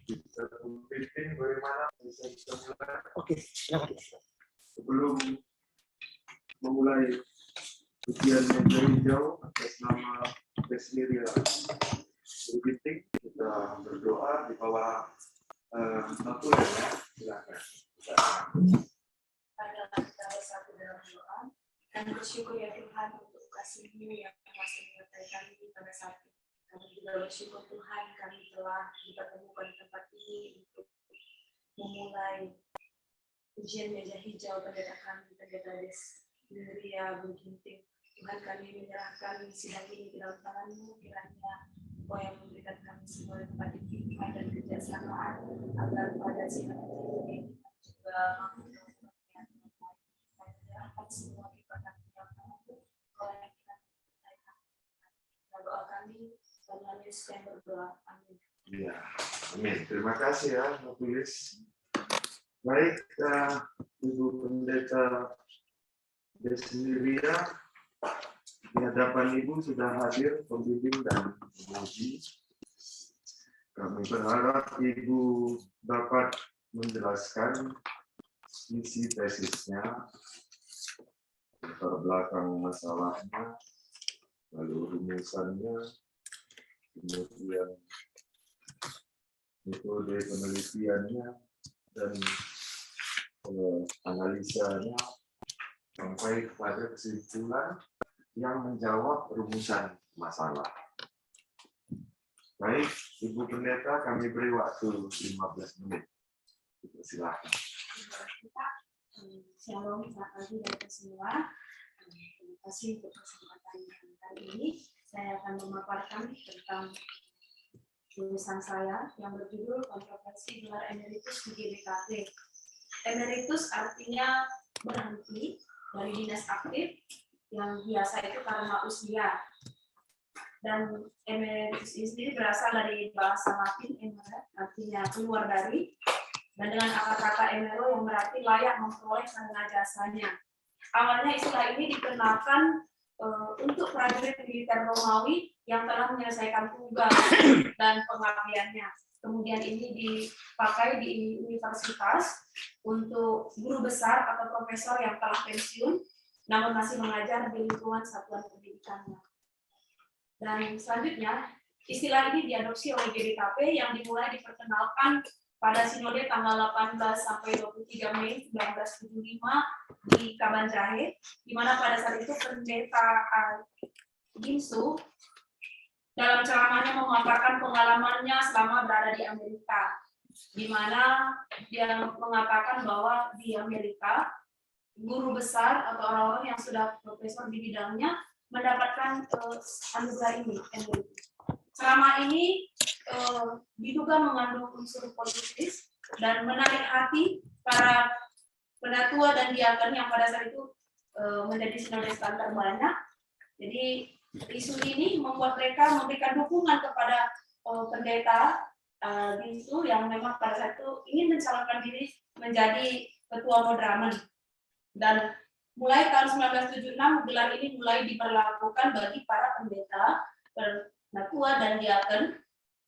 Briefing bagaimana bisa kita mulai. Oke, silakan. Sebelum memulai ujian meja hijau atas nama Desliria briefing, kita berdoa di bawah satu ya, silakan. Adalah kita bersatu dalam doa dan bersyukur ya Tuhan untuk kasih-Mu yang masih menyertai kami pada saat ini. Kami juga bersyukur Tuhan kami telah dipertemukan di tempat ini untuk memulai ujian meja hijau pendeta kami, pendeta Desliria Gunting. Tuhan kami menyerahkan sidang ini ke dalam tangan-Mu, kiranya Engkau yang memberikan kami semua tempat hikmat dan kebijaksanaan agar pada sidang ini juga mampu semua kepada yang mampu oleh kita doa kami dan Yesus yang berdoa. Amin. Ya, amin. Terima kasih ya, tulis. Baik, Ibu Pendeta Desliria, di hadapan Ibu sudah hadir pembimbing dan penguji. Kami berharap Ibu dapat menjelaskan isi tesisnya, latar belakang masalahnya, lalu rumusannya, kemudian metode penelitiannya, dan analisanya sampai pada kesimpulan yang menjawab rumusan masalah. Baik, Ibu Pendeta, kami beri waktu 15 menit. Silakan. Shalom, selamat pagi dari semua. Terima kasih untuk kesempatan kali ini. Saya akan memaparkan tentang tulisan saya yang berjudul Kontroversi Gelar Emeritus di GBKP. Emeritus artinya berhenti dari dinas aktif, yang biasa itu karena usia. Dan emeritus ini sendiri berasal dari bahasa Latin emerere, artinya keluar dari, dan dengan kata-kata emero yang berarti layak memperoleh sarana jasanya. Awalnya istilah ini dikenalkan untuk prajurit militer Romawi yang telah menyelesaikan tugas dan pengabdiannya. Kemudian ini dipakai di universitas untuk guru besar atau profesor yang telah pensiun namun masih mengajar di lingkungan satuan pendidikannya. Dan selanjutnya, istilah ini diadopsi oleh GBKP yang dimulai diperkenalkan pada sinode tanggal 18 sampai 23 Mei 1975 di Kabanjahe, di mana pada saat itu pendeta Ginsu dalam ceramahnya memaparkan pengalamannya selama berada di Amerika, di mana dia mengatakan bahwa di Amerika guru besar atau orang-orang yang sudah profesor di bidangnya mendapatkan anugerah ini. Ceramah ini diduga mengandung unsur politis dan menarik hati para penatua dan diakon yang pada saat itu menjadi sinode standar banyak. Jadi isu ini membuat mereka memberikan dukungan kepada pendeta Ginsu yang memang pada saat itu ingin mencalonkan diri menjadi ketua Modramen. Dan mulai tahun 1976 gelar ini mulai diberlakukan bagi para pendeta, penatua dan diakon,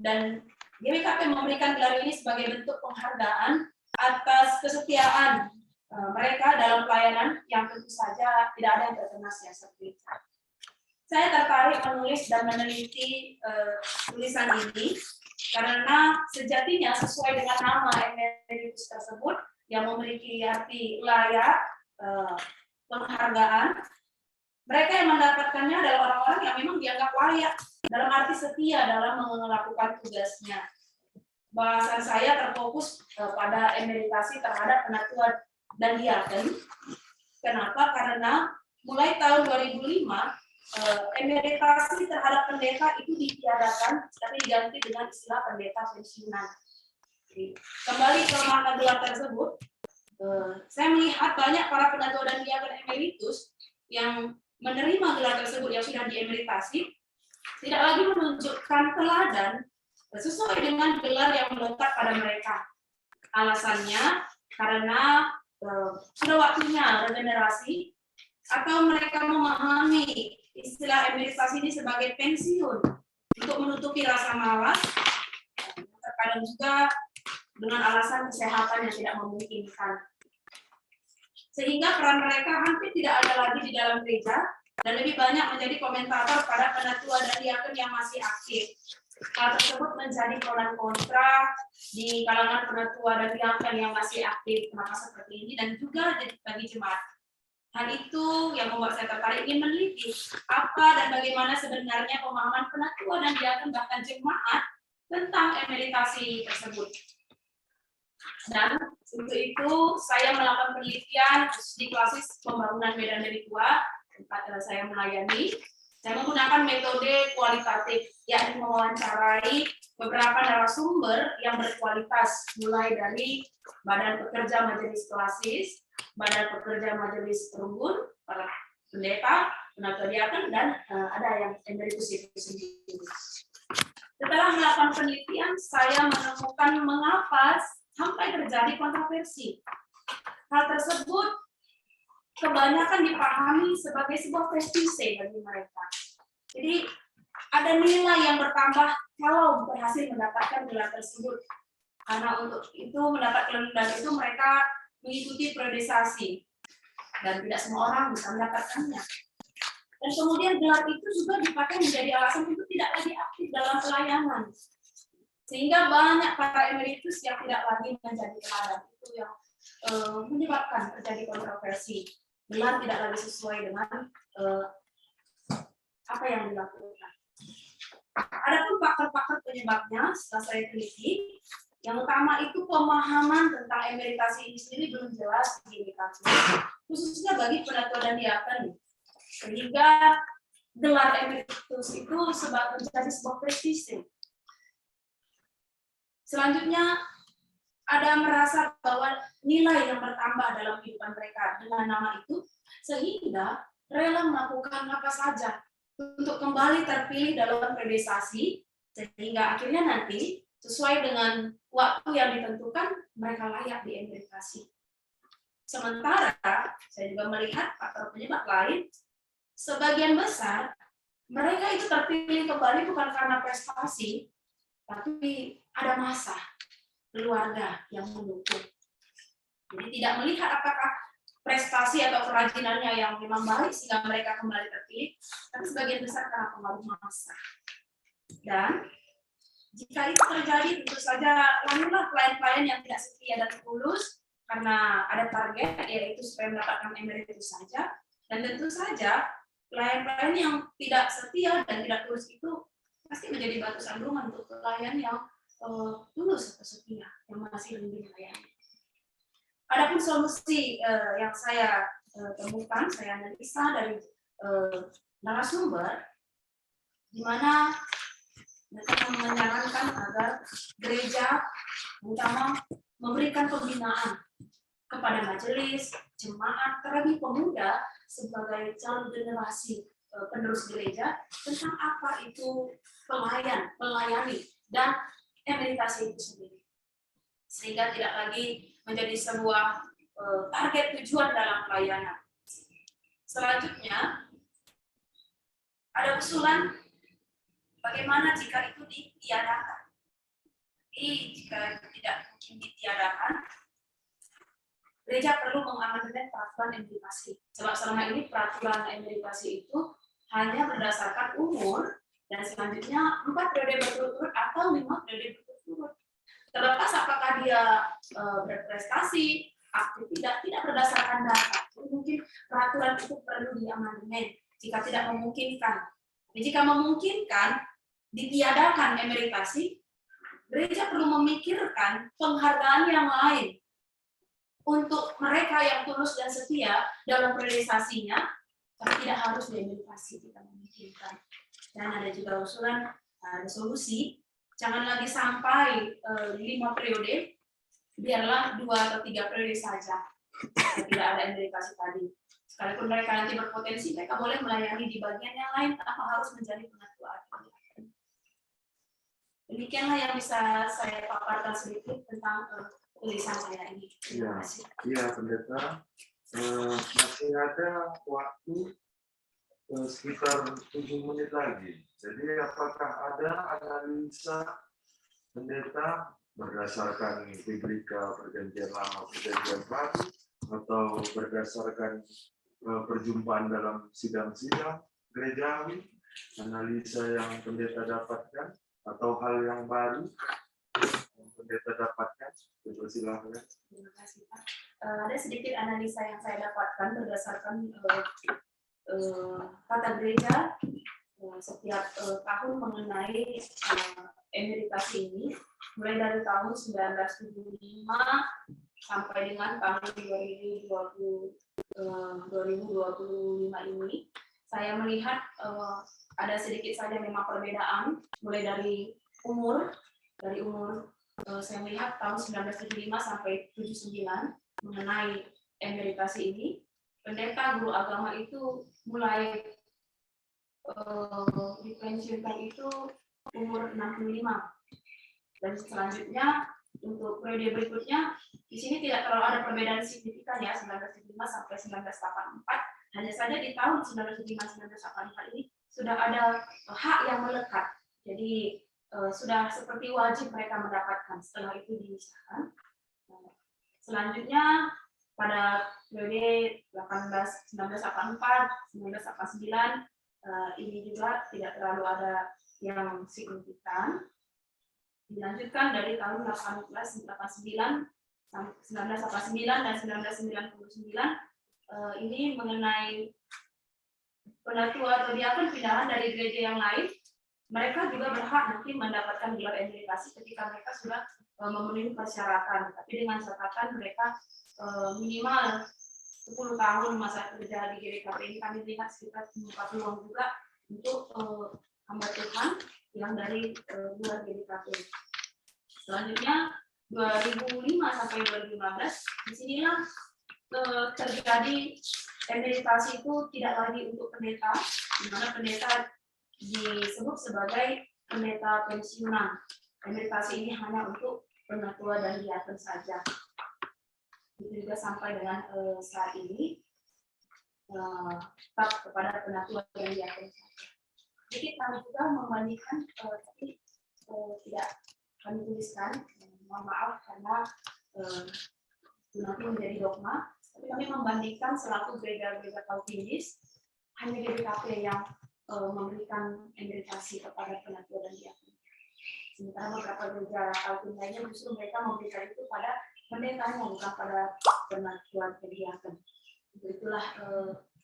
dan GBKP memberikan gelar ini sebagai bentuk penghargaan atas kesetiaan mereka dalam pelayanan yang tentu saja tidak ada yang terkena seperti itu. Saya tertarik menulis dan meneliti tulisan ini karena sejatinya sesuai dengan nama emeritus tersebut yang memiliki arti layak penghargaan, mereka yang mendapatkannya adalah orang-orang yang memang dianggap layak dalam arti setia dalam melakukan tugasnya. Bahasan saya terfokus pada emeritasi terhadap penatua dan diakon. Kenapa? Karena mulai tahun 2005 emeritasi terhadap pendeta itu ditiadakan, tapi diganti dengan istilah pendeta pensiunan. Kembali ke makna gelar tersebut, saya melihat banyak para penatua dan diakon emeritus yang menerima gelar tersebut yang sudah diemeritasi tidak lagi menunjukkan teladan sesuai dengan gelar yang melekat pada mereka. Alasannya karena sudah waktunya regenerasi atau mereka memahami istilah emeritasi ini sebagai pensiun untuk menutupi rasa malas. Terkadang juga dengan alasan kesehatan yang tidak memungkinkan. Sehingga peran mereka hampir tidak ada lagi di dalam gereja dan lebih banyak menjadi komentator pada penatua dan diakon yang masih aktif. Hal tersebut menjadi pro dan kontra di kalangan penatua dan diakon yang masih aktif. Kenapa seperti ini dan juga bagi jemaat. Hal itu yang membuat saya tertarik ingin meneliti apa dan bagaimana sebenarnya pemahaman penatua dan diakon bahkan jemaat tentang emeritasi tersebut. Dan untuk itu saya melakukan penelitian di klasis pembangunan Medan dari Tua, tempat saya melayani. Saya menggunakan metode kualitatif, yakni mewawancarai beberapa narasumber yang berkualitas, mulai dari Badan Pekerja Majelis Klasis, Badan Pekerja Majelis Rumbun, para pendeta, penatua diakon, dan ada yang emeritus itu sendiri. Setelah melakukan penelitian, saya menemukan mengapa sampai terjadi kontroversi. Hal tersebut kebanyakan dipahami sebagai sebuah prestise bagi mereka. Jadi ada nilai yang bertambah kalau berhasil mendapatkan gelar tersebut. Karena untuk itu mendapatkan gelar itu mereka mengikuti priorisasi dan tidak semua orang bisa mendapatkannya. Dan kemudian gelar itu juga dipakai menjadi alasan untuk tidak lagi aktif dalam pelayanan. Sehingga banyak para emeritus yang tidak lagi menjadi teladan. Itu yang menyebabkan terjadi kontroversi. Gelar tidak lagi sesuai dengan apa yang dilakukan. Adapun faktor-faktor penyebabnya setelah saya teliti, yang utama itu pemahaman tentang emeritasi ini sendiri belum jelas di GKJ, khususnya bagi penatua dan diakon. Sehingga gelar emeritus itu menjadi sebuah prestise. Selanjutnya, ada merasa bahwa nilai yang bertambah dalam kehidupan mereka dengan nama itu, sehingga rela melakukan apa saja untuk kembali terpilih dalam priorisasi, sehingga akhirnya nanti sesuai dengan waktu yang ditentukan, mereka layak diemeritasi. Sementara, saya juga melihat faktor penyebab lain, sebagian besar mereka itu terpilih kembali bukan karena prestasi, tapi ada masa keluarga yang mendukung. Jadi tidak melihat apakah prestasi atau kerajinannya yang memang baik sehingga mereka kembali terpilih, tapi sebagian besar karena pengaruh masa. Dan jika itu terjadi, tentu saja lalulah klien-klien yang tidak setia dan tulus karena ada target yaitu supaya mendapatkan emeritus saja. Dan tentu saja klien-klien yang tidak setia dan tidak tulus itu pasti menjadi batu sandungan untuk klien yang tulus atau setia yang masih ingin melayani. Adapun solusi yang saya temukan, saya analisa dari narasumber, di mana mereka menyarankan agar gereja utama memberikan pembinaan kepada majelis, jemaat, terlebih pemuda sebagai calon generasi penerus gereja tentang apa itu melayani dan emeritasi itu sendiri, sehingga tidak lagi menjadi sebuah target tujuan dalam pelayanan. Selanjutnya ada usulan bagaimana jika itu ditiadakan. Jadi jika tidak mungkin ditiadakan, gereja perlu mengamandemen peraturan emeritasi. Sebab selama ini peraturan emeritasi itu hanya berdasarkan umur dan selanjutnya 4 periode berturut-turut atau 5 periode berturut-turut. Terlepas apakah dia berprestasi, aktif tidak berdasarkan data. Jadi mungkin peraturan itu perlu diamandemen jika tidak memungkinkan. Jadi jika memungkinkan ditiadakan emeritasi, gereja perlu memikirkan penghargaan yang lain untuk mereka yang tulus dan setia dalam priorisasinya, tapi tidak harus diemeritasi jika memungkinkan. Dan ada juga usulan resolusi, jangan lagi sampai 5 periode, biarlah 2 atau 3 periode saja. Tidak ada emeritasi tadi. Sekalipun mereka nanti berpotensi, mereka boleh melayani di bagian yang lain tanpa harus menjadi penatua. Demikianlah yang bisa saya paparkan sedikit tentang tulisan saya ini. Terima kasih. Iya, pendeta. Masih ada waktu sekitar 7 menit lagi. Jadi apakah ada analisa pendeta berdasarkan biblika perjanjian lama perjanjian baru atau berdasarkan perjumpaan dalam sidang-sidang gerejawi, analisa yang pendeta dapatkan atau hal yang baru yang pendeta dapatkan? Silakan. Terima kasih, Pak. Ada sedikit analisa yang saya dapatkan berdasarkan tata gereja setiap tahun mengenai emeritasi ini, mulai dari tahun 1975 sampai dengan tahun 2025 ini, saya melihat ada sedikit saja memang perbedaan, mulai dari umur, saya melihat tahun 1975 sampai 79 mengenai emeritasi ini, pendeta guru agama itu mulai dipensiunkan itu umur 65, dan selanjutnya untuk periode berikutnya di sini tidak terlalu ada perbedaan signifikan ya, 1975 sampai 1984. Hanya saja di tahun 1975-1984 ini sudah ada hak yang melekat, jadi sudah seperti wajib mereka mendapatkan. Setelah itu disahkan. Selanjutnya pada periode 1984, 1989 ini juga tidak terlalu ada yang signifikan. Dilanjutkan dari tahun 1989 dan 1999 ini mengenai penatua atau diakon pindahan dari gereja yang lain, mereka juga berhak nanti mendapatkan gelar emeritasi ketika mereka sudah memenuhi persyaratan, tapi dengan catatan mereka minimal 10 tahun masa kerja di GDKP ini. Kami lihat sekitar 40 peluang juga untuk hamba Tuhan yang dari luar GDKP. Selanjutnya 2005 sampai 2015, disinilah terjadi emeritasi itu tidak lagi untuk pendeta, di mana pendeta disebut sebagai pendeta pensiunan. Emeritasi ini hanya untuk penatua dan diakon saja. Itu juga sampai dengan saat ini tetap kepada penatua dan diakon saja. Jadi kami juga membandingkan, tapi tidak kami tuliskan, mohon maaf karena nanti menjadi dogma, tapi kami membandingkan selaku gereja-gereja Calvinis, hanya GDKP yang memberikan emeritasi kepada penatua dan diakon. Sementara beberapa gereja Calvin lainnya justru mereka memberikan itu pada pendetanya, bukan pada penatua dan diakon. Itulah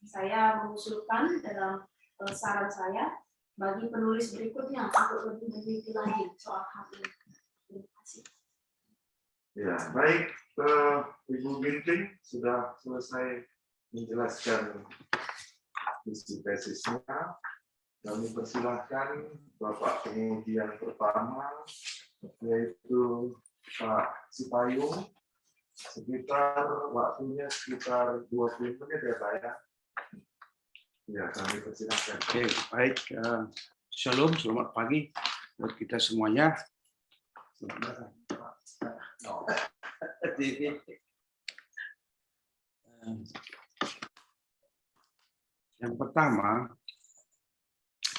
saya mengusulkan dalam saran saya bagi penulis berikutnya untuk lebih meneliti lagi soal hal ini. Terima kasih. Ya, baik. Ibu Ginting sudah selesai menjelaskan isi tesisnya. Kami persilahkan Bapak penguji yang pertama, yaitu Pak Sipayung. Waktunya sekitar 20 menit ya Pak ya. Ya, kami persilahkan. Oke, baik. Shalom, selamat pagi buat kita semuanya. Yang pertama,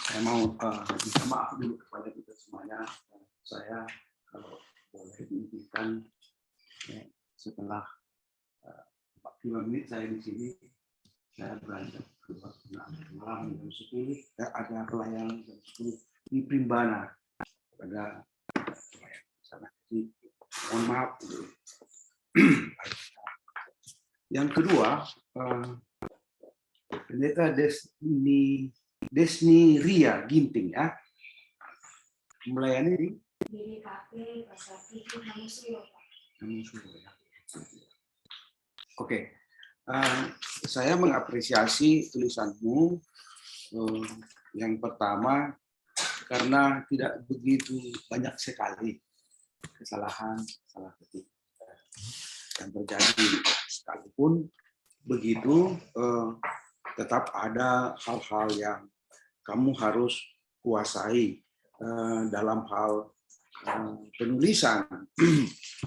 saya mau minta maaf dulu kepada kita semuanya. Saya kalau boleh diizinkan setelah 45 menit saya di sini, saya beranjak ke malam jam 10, ada pelayanan jam 10 di Primbana. Ada pelayanan di sana. Jadi, mohon maaf. Yang kedua, pendeta Desni Ria Ginting ya, melayani di GDKP Pasar Itu Manusia. Oke, saya mengapresiasi tulisanmu. Yang pertama, karena tidak begitu banyak sekali kesalahan ketik yang terjadi. Sekalipun begitu, tetap ada hal-hal yang kamu harus kuasai dalam hal penulisan.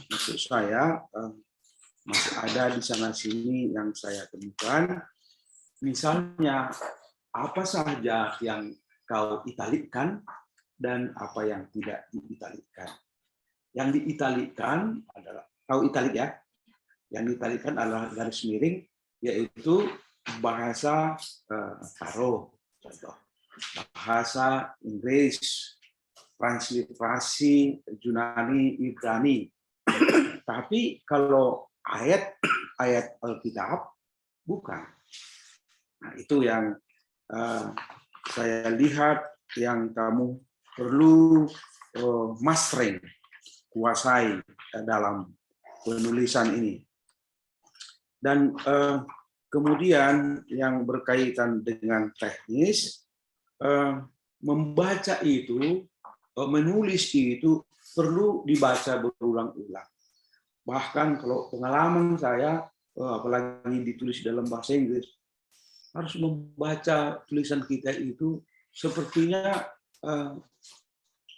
Maksud saya masih ada di sana sini yang saya temukan. Misalnya apa saja yang kau italikan dan apa yang tidak diitalikan. yang diitalikan adalah, tahu italik ya? Yang diitalikan adalah garis miring, yaitu bahasa Paro, contoh. Bahasa Inggris, transliterasi Yunani, Ibrani. Tapi kalau ayat Alkitab bukan. Nah, itu yang saya lihat yang kamu perlu mastering, kuasai dalam penulisan ini. Dan kemudian yang berkaitan dengan teknis, membaca itu, menulis itu perlu dibaca berulang-ulang. Bahkan kalau pengalaman saya, apalagi ditulis dalam bahasa Inggris, harus membaca tulisan kita itu sepertinya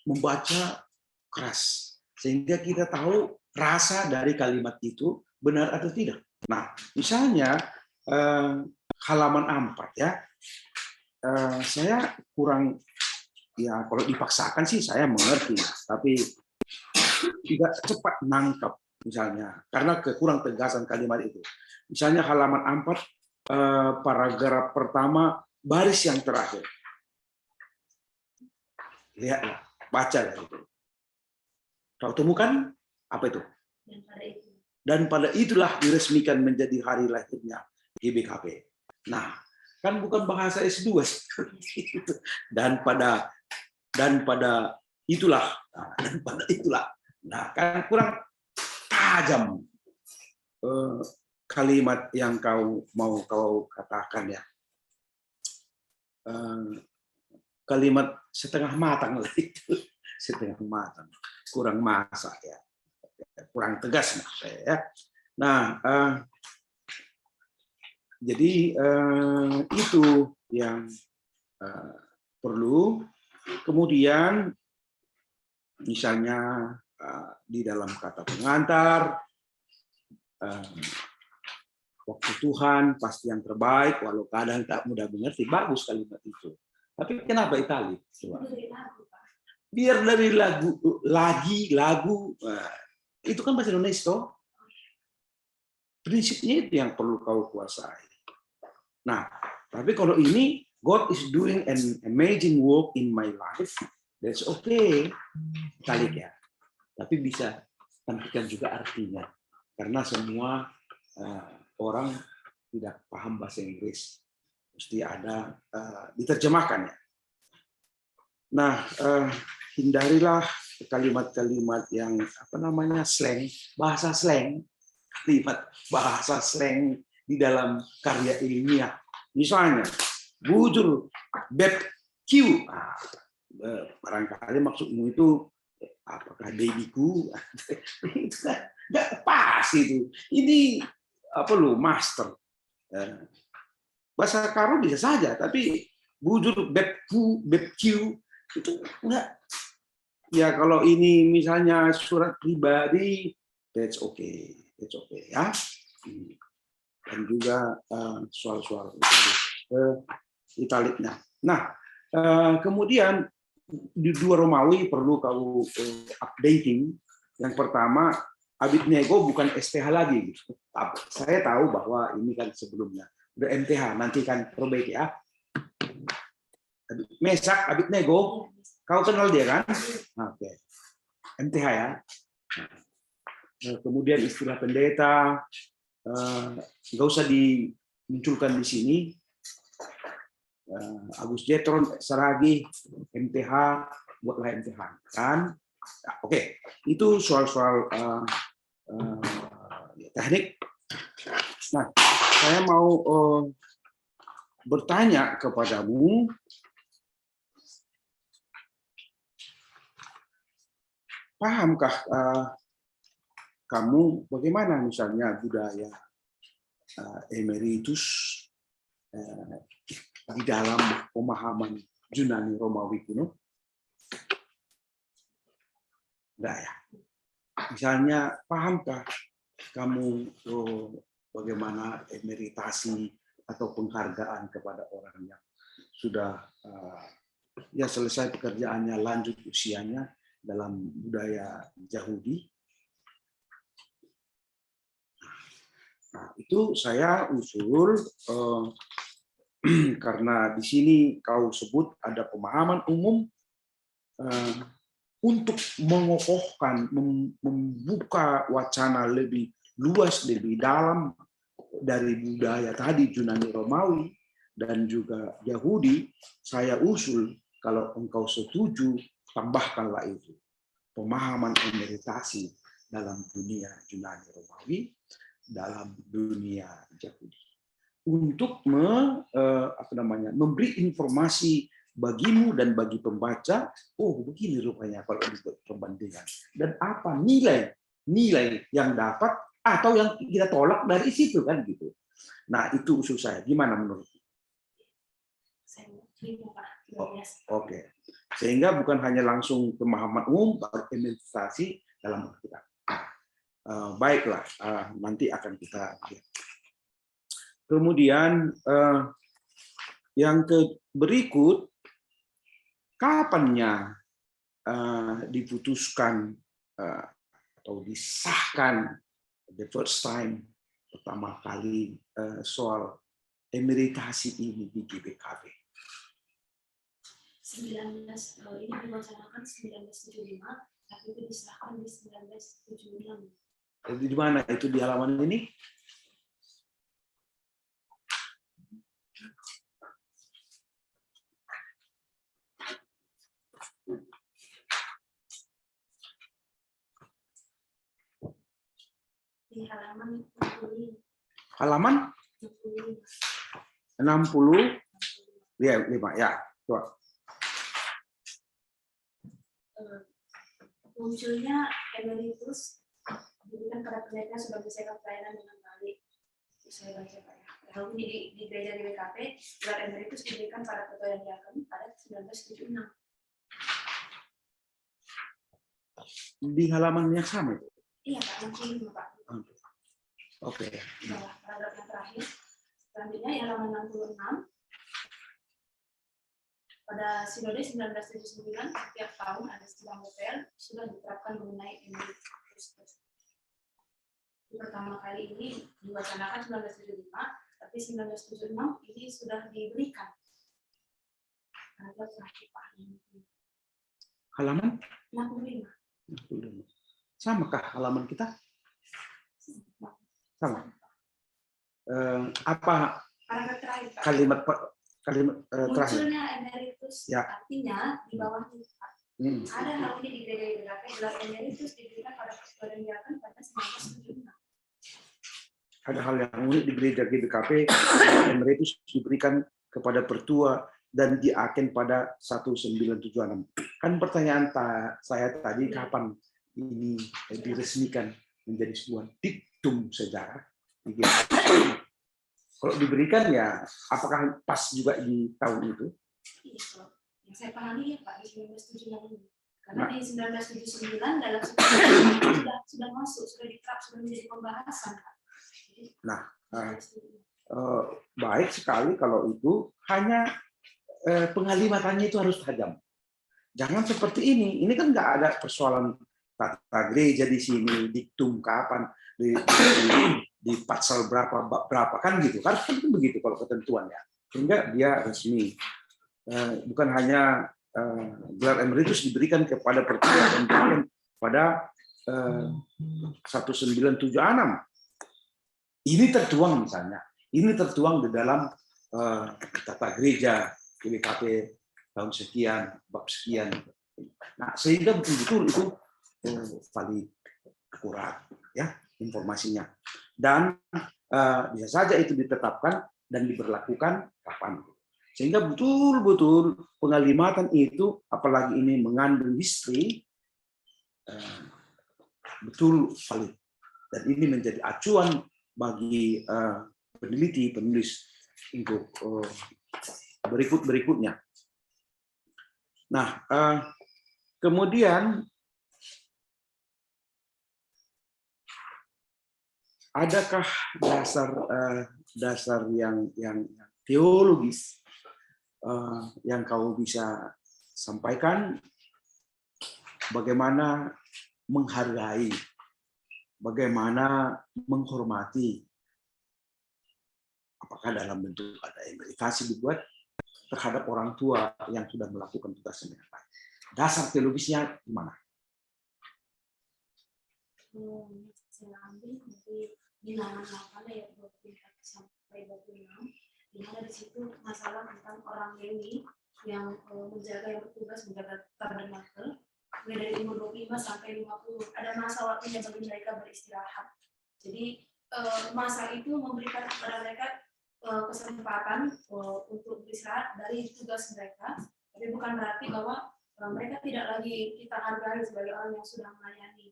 membaca keras, sehingga kita tahu rasa dari kalimat itu benar atau tidak. Nah, misalnya halaman 4 ya, saya kurang, ya kalau dipaksakan sih saya mengerti, tapi tidak cepat nangkap misalnya, karena kekurang tegasan kalimat itu. Misalnya halaman 4, paragraf pertama, baris yang terakhir. Lihatlah, baca itu. Kau temukan apa itu? Dan pada itulah diresmikan menjadi hari lahirnya GBKP. Nah, kan bukan bahasa S2. Dan pada itulah, nah kan kurang tajam kalimat yang kau katakan ya. Kalimat setengah matang lah itu, setengah matang, kurang masak ya, kurang tegas maksud saya ya. Nah, jadi itu yang perlu. Kemudian misalnya di dalam kata pengantar, waktu Tuhan pasti yang terbaik, walau kadang tak mudah mengerti, bagus kalimat itu. Tapi kenapa Itali? Biar dari lagu, itu kan bahasa Indonesia. Prinsipnya itu yang perlu kau kuasai. Nah, tapi kalau ini, God is doing an amazing work in my life, that's okay. Italik ya. Tapi bisa tampilkan juga artinya. Karena semua orang tidak paham bahasa Inggris. Mesti ada diterjemahkan ya. Nah, hindarilah kalimat-kalimat yang slang, bahasa slang, kalimat bahasa slang di dalam karya ilmiah. Misalnya, bujur, beb, Q. Barangkali maksudmu itu apakah babyku? Itu kan nggak pas itu. Ini apa lu master? Bahasa Karo bisa saja, tapi bujur, beb, Q itu enggak. Ya kalau ini misalnya surat pribadi, that's okay ya. Dan juga soal-soal italiknya. Nah, kemudian di 2 Romawi perlu kau updating. Yang pertama, Abednego bukan STH lagi. Saya tahu bahwa ini kan sebelumnya udah MTH, nanti kan perbaiki ya. Mesak Abednego, kau kenal dia kan? Oke. MTH ya. Kemudian istilah pendeta, nggak usah dimunculkan di sini. Agus Jetron, Saragi, MTH, buatlah MTH kan? Oke, itu soal-soal teknik. Nah, saya mau bertanya kepadamu. Pahamkah kamu bagaimana misalnya budaya emeritus di dalam pemahaman Yunani Romawi kuno? Enggak ya. Misalnya, pahamkah kamu bagaimana emeritasi atau penghargaan kepada orang yang sudah ya selesai pekerjaannya, lanjut usianya, dalam budaya Yahudi. Nah, itu saya usul karena di sini kau sebut ada pemahaman umum untuk mengokohkan, membuka wacana lebih luas, lebih dalam dari budaya tadi Yunani Romawi dan juga Yahudi. Saya usul kalau engkau setuju, tambahkanlah itu pemahaman emeritasi dalam dunia Yunani Romawi, dalam dunia Yahudi, untuk memberi informasi bagimu dan bagi pembaca. Oh, begini rupanya kalau dibuat perbandingan, dan apa nilai yang dapat atau yang kita tolak dari situ, kan gitu. Nah, itu usul saya. Gimana menurut? Oke. Sehingga bukan hanya langsung pemahaman umum, baru emeritasi dalam Alkitab. Baiklah, nanti akan kita lihat. Kemudian yang berikut, kapannya diputuskan atau disahkan the first time pertama kali soal emeritasi ini di GBKP? 19 ini diwacanakan 1975, tapi itu disahkan di 1976. Di mana itu, di halaman ini? Di halaman 60. Halaman 60. Ya, 5 ya. Coba. Munculnya emeritus diberikan pada pendeta sudah menyelesaikan pelayanan dengan baik. Saya baca Pak ya. Lalu di gereja GBKP, gelar emeritus diberikan pada ketua yang diaken pada 1976. Di halaman yang sama itu? Iya Pak, 65 Pak. Oke. Bawah paragraf yang terakhir. Selanjutnya yang halaman 66. Pada Sinode 1979, setiap tahun ada sidang OPL sudah diterapkan mengenai emeritus. Pertama kali ini diwacanakan 1975, tapi 1976 ini sudah diberikan. Halaman 65. Samakah halaman kita? Sama. Apa kalimat terakhir? Munculnya emeritus, ya. Artinya di bawahnya ada hal ini di gereja GBKP, gelar emeritus diberikan pada ketua yang diaken pada 1976. Ada hal yang unik di gereja GBKP, emeritus diberikan kepada pertua dan diaken pada 1976. Kan pertanyaan saya tadi, kapan ini diresmikan menjadi sebuah diktum sejarah? Kalau diberikan ya, apakah pas juga di tahun itu? Yang saya pahami ya Pak, di 1976 ini. Karena di 1979 dalam sudah masuk, sudah diterap, sudah menjadi pembahasan Pak. Nah, baik sekali kalau itu, hanya pengalimatannya itu harus tajam. Jangan seperti ini kan nggak ada persoalan tata gereja di sini, diktum kapan, di pasal berapa kan gitu kan begitu kalau ketentuannya, sehingga dia resmi. Bukan hanya gelar emeritus diberikan kepada pertua dan diaken pada 1976. Ini tertuang misalnya, ini tertuang di dalam tata gereja GBKP tahun sekian, bab sekian. Nah, sehingga betul-betul itu valid, akurat ya informasinya. Dan bisa saja itu ditetapkan dan diberlakukan kapan. Sehingga betul-betul pengalimatan itu, apalagi ini mengandung history, betul valid. Dan ini menjadi acuan bagi peneliti, penulis untuk berikutnya. Nah, kemudian adakah dasar yang teologis yang kau bisa sampaikan bagaimana menghargai, bagaimana menghormati. Apakah dalam bentuk ada emeritasi dibuat terhadap orang tua yang sudah melakukan tugasnya dengan baik. Dasar teologisnya gimana? Saya ambil dari Bilangan 8 ayat 24 sampai 26, di mana di situ masalah tentang orang Lewi yang yang bertugas menjaga tabernakel, mulai dari umur 25 sampai 50. Ada masa waktunya bagi mereka beristirahat. Jadi masa itu memberikan kepada mereka kesempatan untuk beristirahat dari tugas mereka, tapi bukan berarti bahwa mereka tidak lagi kita hargai sebagai orang yang sudah melayani.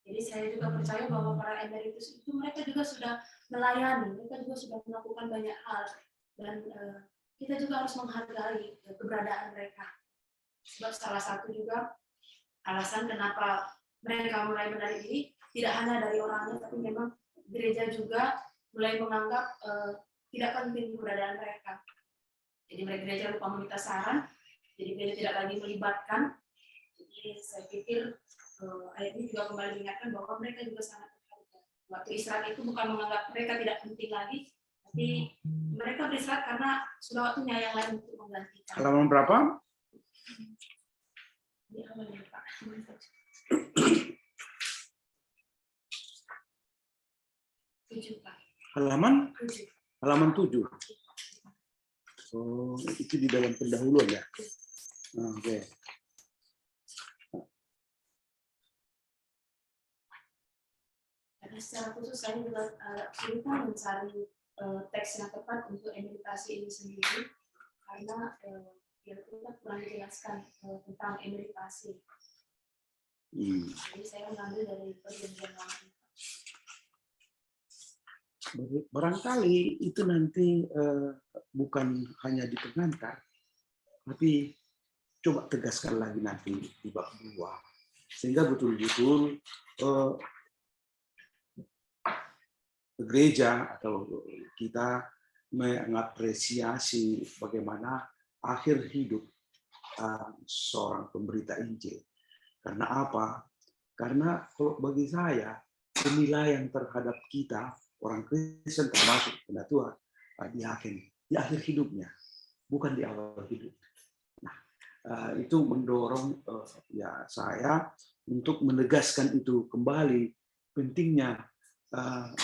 Jadi saya juga percaya bahwa para emeritus itu mereka juga sudah melayani, mereka juga sudah melakukan banyak hal, dan kita juga harus menghargai keberadaan mereka. Sebab salah satu juga alasan kenapa mereka mulai menarik diri tidak hanya dari orangnya, tapi memang gereja juga mulai menganggap tidak penting keberadaan mereka. Jadi mereka gereja lupa meminta saran, jadi gereja tidak lagi melibatkan. Jadi saya pikir ayat ini juga kembali mengingatkan bahwa mereka juga sangat berharga. Waktu istirahat itu bukan menganggap mereka tidak penting lagi, tapi mereka beristirahat karena sudah waktunya yang lain untuk menggantikan. Halaman berapa? Di awal ya, Pak. Halaman? 7. Halaman 7. Oh, itu di dalam pendahuluan ya? Oke. Karena secara khusus saya juga kesulitan mencari teks yang tepat untuk emeritasi ini sendiri, karena kita kurang dijelaskan tentang emeritasi. Jadi saya mengambil dari perjanjian lama. Barangkali itu nanti bukan hanya di pengantar, tapi coba tegaskan lagi nanti di bab 2, sehingga betul-betul gereja atau kita mengapresiasi bagaimana akhir hidup seorang pemberita Injil. Karena apa? Karena kalau bagi saya penilaian terhadap kita orang Kristen termasuk pendatua di akhir hidupnya, bukan di awal hidup. Nah, itu mendorong ya saya untuk menegaskan itu kembali, pentingnya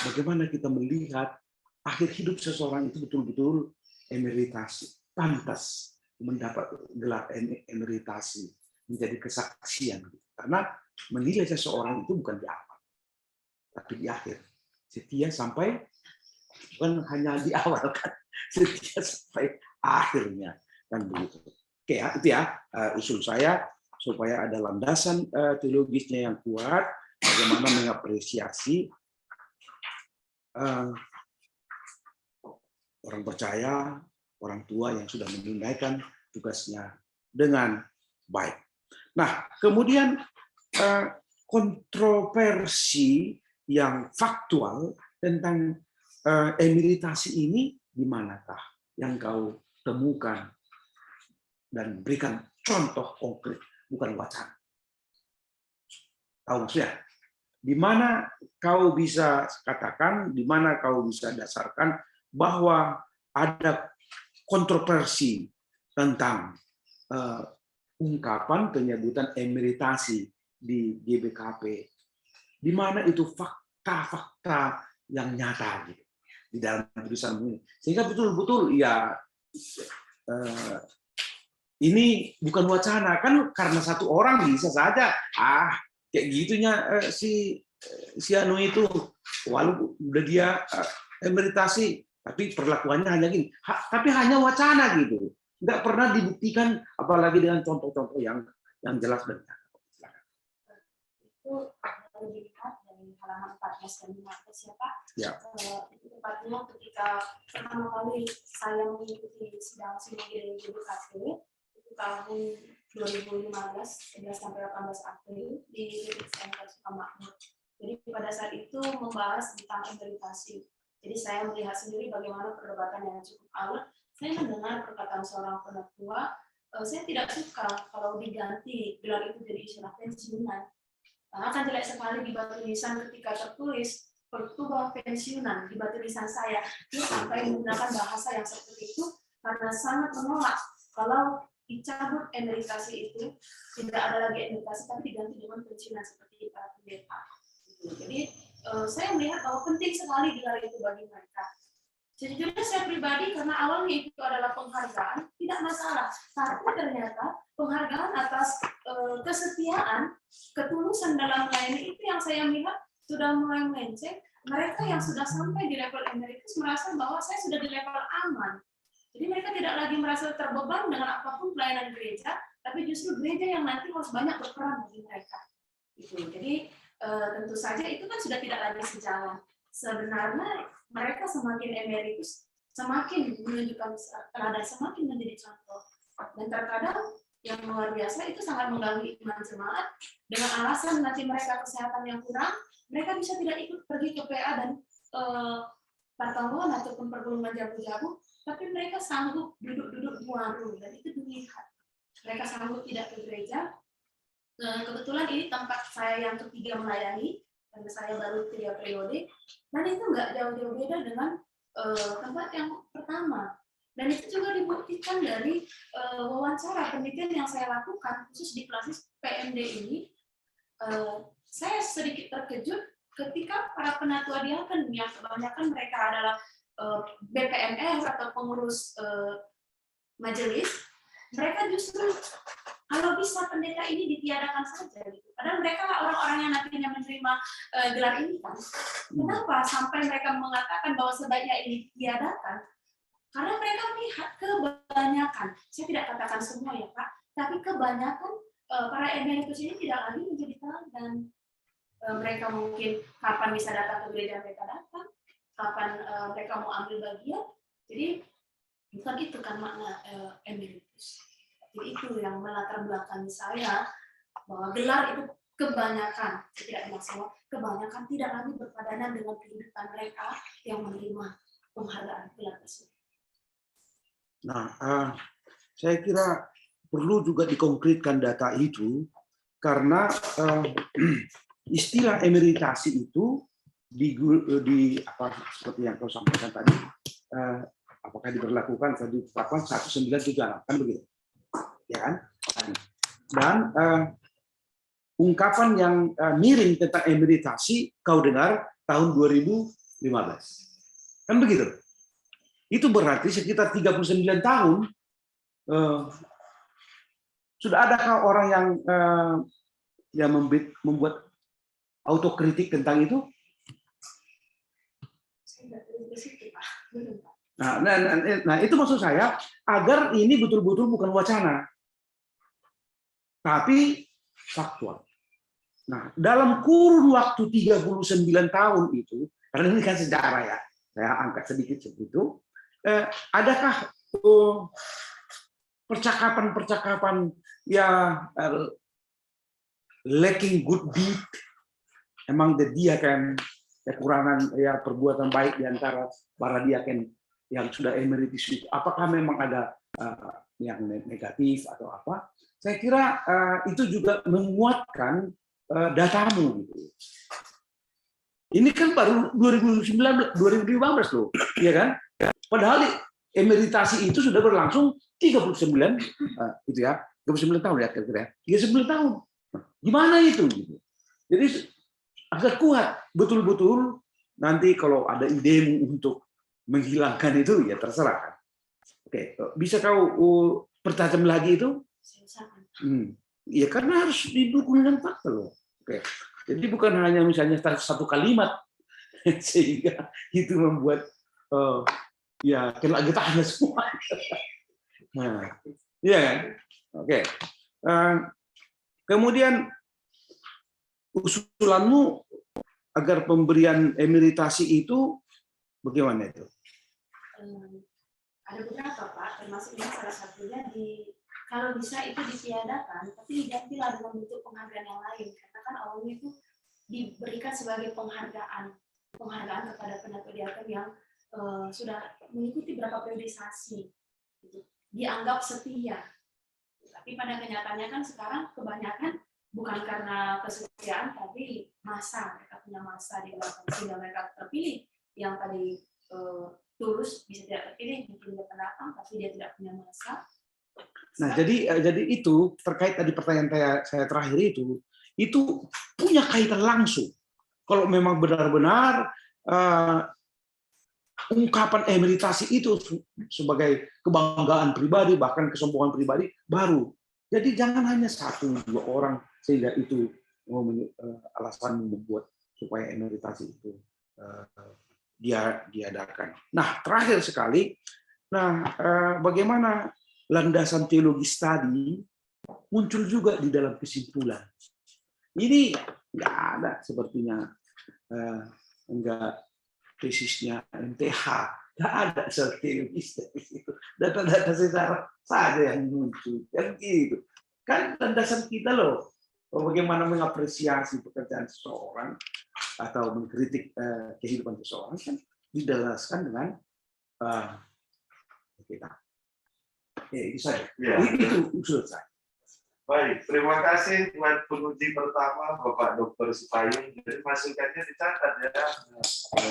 bagaimana kita melihat akhir hidup seseorang itu betul-betul emeritasi, pantas mendapat gelar emeritasi, menjadi kesaksian. Karena menilai seseorang itu bukan di awal, tapi di akhir. Setia sampai, bukan hanya di awal kan, setia sampai akhirnya, kan begitu. Oke, itu ya usul saya supaya ada landasan teologisnya yang kuat, bagaimana mengapresiasi orang percaya, orang tua yang sudah menunaikan tugasnya dengan baik. Nah, kemudian kontroversi yang faktual tentang emeritasi ini di manakah yang kau temukan dan berikan contoh konkret, bukan wacana. Tahu maksudnya? Di mana kau bisa katakan, di mana kau bisa dasarkan bahwa ada kontroversi tentang ungkapan penyebutan emeritasi di GBKP, di mana itu fakta-fakta yang nyata gitu di dalam tulisan ini, sehingga betul-betul ya ini bukan wacana kan, karena satu orang bisa saja kayak gitunya si Anu itu, walaupun udah dia emeritasi, tapi perlakuannya hanya gini, tapi hanya wacana gitu, nggak pernah dibuktikan, apalagi dengan contoh-contoh yang jelas dan nyata. Itu kalau dilihat dari halaman 14 dan 15 ya Pak. Ya. Itu tepatnya ketika pertama kali saya mengikuti sidang sinode GBKP itu tahun 2015, 11 sampai 18 April di SMK Sukamakmur. Jadi pada saat itu membahas tentang emeritasi. Jadi saya melihat sendiri bagaimana perdebatan yang cukup alot. Saya mendengar perkataan seorang penatua saya tidak suka kalau diganti gelar itu jadi istilah pensiunan. Akan jelek sekali di batu nisan ketika tertulis pertugas pensiunan di batu nisan saya. Dia sampai menggunakan bahasa yang seperti itu karena sangat menolak kalau dicabut emeritasi itu, tidak ada lagi emeritasi tapi diganti dengan pensiunan seperti para pendeta. Jadi saya melihat bahwa penting sekali gelar itu bagi mereka. Sejujurnya saya pribadi karena awalnya itu adalah penghargaan, tidak masalah. Tapi ternyata penghargaan atas kesetiaan, ketulusan dalam melayani itu yang saya lihat sudah mulai melenceng. Mereka yang sudah sampai di level emeritus merasa bahwa saya sudah di level aman. Jadi mereka tidak lagi merasa terbeban dengan apapun pelayanan gereja, tapi justru gereja yang nanti harus banyak berperan bagi mereka. Jadi tentu saja itu kan sudah tidak lagi sejalan. Sebenarnya mereka semakin emeritus, semakin menunjukkan teladan, semakin menjadi contoh. Dan terkadang yang luar biasa itu sangat mengganggu iman jemaat dengan alasan nanti mereka kesehatan yang kurang, mereka bisa tidak ikut pergi ke PA dan pertemuan ataupun pergulungan jabu-jabu, tapi mereka sanggup duduk-duduk di warung dan itu dilihat. Mereka sanggup tidak ke gereja. Kebetulan ini tempat saya yang ketiga melayani, karena saya baru 3 periode, dan itu nggak jauh-jauh beda dengan tempat yang pertama. Dan itu juga dibuktikan dari wawancara penelitian yang saya lakukan, khusus di klasis PMD ini. Saya sedikit terkejut ketika para penatua diaken, yang kebanyakan mereka adalah BPMS atau pengurus majelis, mereka justru kalau bisa pendeta ini ditiadakan saja, gitu. Padahal mereka lah orang-orang yang nantinya menerima gelar ini kan. Kenapa sampai mereka mengatakan bahwa sebaiknya ini ditiadakan? Karena mereka melihat kebanyakan, saya tidak katakan semua ya Pak, tapi kebanyakan para emeritus ini tidak lagi menjadi teladan. Mereka mungkin kapan bisa datang ke gereja mereka datang, kapan mereka mau ambil bagian. Jadi bukan itu kan makna emeritus. Jadi itu yang melatar belakangi saya bahwa gelar itu kebanyakan, tidak masalah, kebanyakan tidak lagi berpadanan dengan kehidupan mereka yang menerima penghargaan gelar tersebut. Nah, saya kira perlu juga dikonkretkan data itu karena istilah emeritasi itu di apa seperti yang kau sampaikan tadi, apakah diberlakukan tadi ditetapkan 1938 kan begitu? Ya kan? Dan ungkapan yang miring tentang emeritasi kau dengar tahun 2015. Kan begitu? Itu berarti sekitar 39 tahun sudah adakah orang yang membuat autokritik tentang itu? Nah, itu maksud saya agar ini betul-betul bukan wacana, tapi faktual. Nah, dalam kurun waktu 39 tahun itu, karena ini kan sejarah ya, saya angkat sedikit seperti itu, adakah percakapan-percakapan yang lacking good deed among the diaken, kekurangan ya perbuatan baik di antara para diaken yang sudah emeritus itu, apakah memang ada yang negatif atau apa? Saya kira itu juga menguatkan datamu gitu. Ini kan baru 2015 loh, ya kan? Padahal emeritasi itu sudah berlangsung 39 gitu ya, 39 tahun ya kira-kira. 39 tahun. Gimana itu gitu. Jadi agar kuat betul-betul nanti kalau ada idemu untuk menghilangkan itu ya terserah. Oke, bisa kau pertajam lagi itu? Ya karena harus didukung dengan fakta loh. Oke. Jadi bukan hanya misalnya satu kalimat sehingga itu membuat ya kena getahnya semua. Nah, iya kan? Oke. Kemudian usulanmu agar pemberian emeritasi itu bagaimana itu? Ada beberapa Pak, termasuk ini salah satunya kalau bisa itu ditiadakan, tapi digantilah dengan bentuk penghargaan yang lain. Karena kan awalnya itu diberikan sebagai penghargaan kepada penatua diaken yang sudah mengikuti berapa periodisasi, dianggap setia. Tapi pada kenyataannya kan sekarang kebanyakan bukan karena kesusiaan, tapi masa, mereka punya masa di belakang sehingga mereka terpilih. Yang tadi tulus bisa tidak terpilih, mungkin dia pendatang tapi dia tidak punya masa. Nah, jadi itu terkait tadi pertanyaan saya terakhir itu punya kaitan langsung. Kalau memang benar-benar ungkapan emeritasi itu sebagai kebanggaan pribadi, bahkan kesombongan pribadi, baru. Jadi jangan hanya 1-2 orang sehingga itu alasan membuat supaya emeritasi itu diadakan. Nah, terakhir sekali, bagaimana landasan teologis tadi muncul juga di dalam kesimpulan. Ini nggak ada sepertinya, enggak tesisnya MTH, nggak ada soal teologis dari situ. Data-data sejarah saja yang muncul, kan gitu. Kan landasan kita loh, bagaimana mengapresiasi pekerjaan seseorang atau mengkritik kehidupan seseorang kan dijelaskan dengan kita. Itu saja. Ya. Itu usul saya. Baik, terima kasih buat penguji pertama Bapak Dr. Supayung. Jadi masukannya dicatat ya,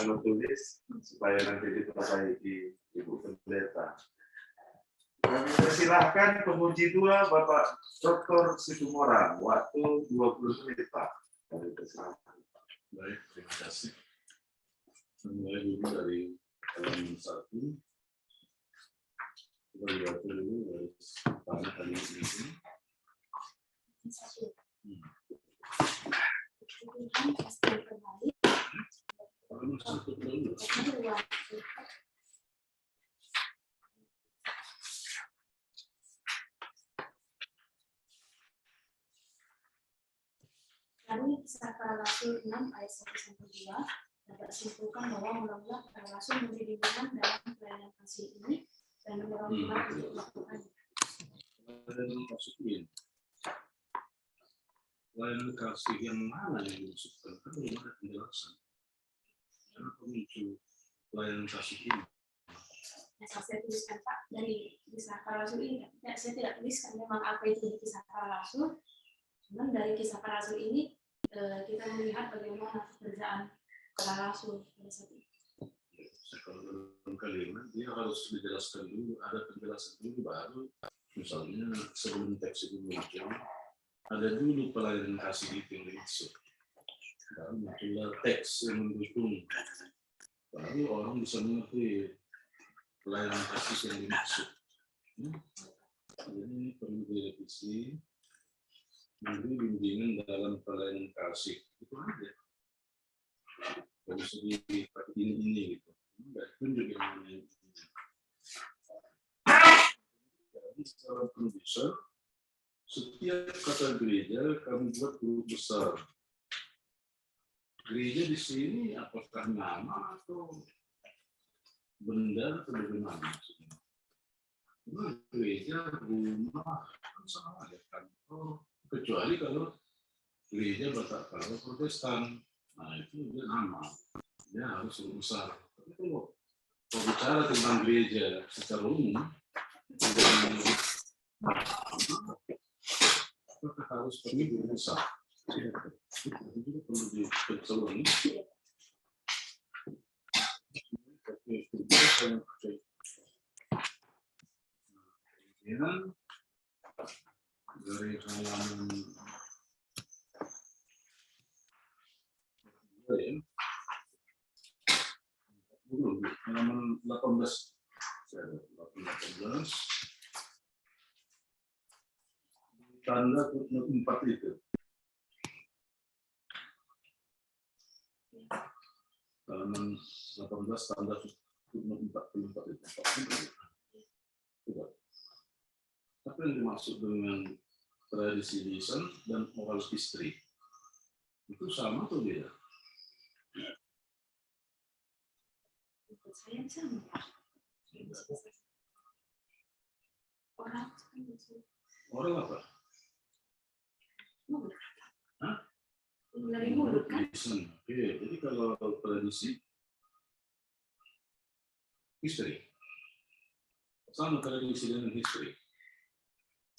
menulis supaya nanti diperbaiki Ibu Pendeta. Kami persilahkan penguji 2 Bapak Dr. Situmorang, waktu 20 menit Pak. Kami persilahkan. Baik, terima kasih. Mulai dulu dari halaman 1. Kita lihat dulu dari tanya tadi ini. Halaman 1 dulu. Dari Kisah Para Rasul 6 ayat 1-2 dapat simpulkan bahwa mula-mula para rasul memberi bimbingan dalam pelayanan kasih ini dan mendorong jemaat untuk melakukannya. Pelayanan kasih ini. Pelayanan kasih yang mana yang dimaksudkan? Kan belum ada penjelasan. Kenapa muncul pelayanan kasih ini? Saya tuliskan Pak dari Kisah Para Rasul ini. Saya tidak tuliskan memang apa itu di Kisah Para Rasul. Cuman dari Kisah Para Rasul ini kita melihat bagaimana pekerjaan para rasul pada saat itu. Kalau dalam kalimat dia harus dijelaskan dulu, ada penjelasan dulu baru. Misalnya sebelum teks itu muncul, ada dulu pelayanan kasih itu yang dimaksud. Baru muncullah teks yang mendukung. Baru orang bisa mengerti pelayanan kasih yang dimaksud. Ini perlu direvisi. Memberi bimbingan dalam pelayanan kasih itu aja. Gak bisa dipakai ini gitu. Nggak tunjuk yang mana ini. Jadi secara produser, setiap kata gereja kami buat huruf besar. Gereja di sini apakah nama atau benda atau bagaimana? Gereja, rumah, kan sama aja kantor. Kecuali kalau gereja Batak kalau Protestan, nah itu dia nama, dia harus besar. Tapi kalau bicara tentang gereja secara umum, maka harus pergi besar. Itu juga perlu diperlukan. Kemudian dari halaman 18, tanda footnote 4 itu. Halaman 18 tanda footnote 44 itu. Apa yang dimaksud dengan tradisi lisan dan oral history? Itu sama atau beda? Saya sama. Oral apa? Mulut. Hah? Dari mulut kan? Lisan. Oke, jadi kalau tradisi history. Sama tradisi dengan history.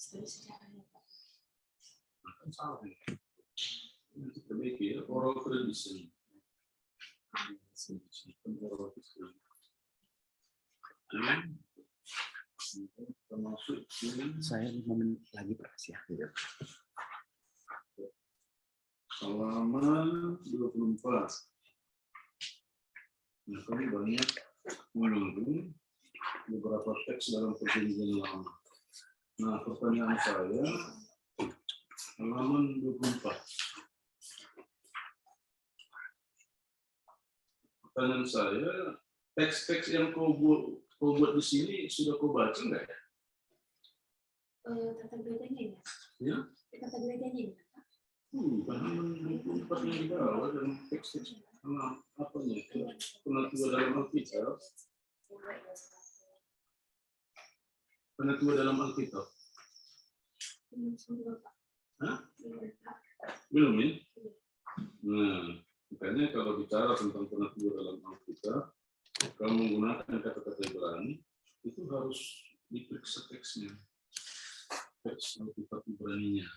studi sejarahnya, Pak. Kan salah ya. Nanti perbaiki ya, oral tradition. Oral tradition. Termasuk Saya 5 menit lagi persiap. halaman 24. Nah, kami banyak menunggu beberapa teks dalam perjanjian lama. Nah, pertanyaan saya, halaman 24. Pertanyaan saya, teks-teks yang kau buat di sini sudah kau baca enggak ya? Tata gerejanya ya? Ya? Tata gerejanya ya? Halaman 24 yang di bawah dan teks-teks apanya itu? Penatua dalam Alkitab. Penatua dalam Alkitab. Hah? Belum ya? Nah, makanya kalau bicara tentang penatua dalam Alkitab, kalau menggunakan kata-kata Ibrani, itu harus diperiksa teksnya. Teks Alkitab Ibraninya.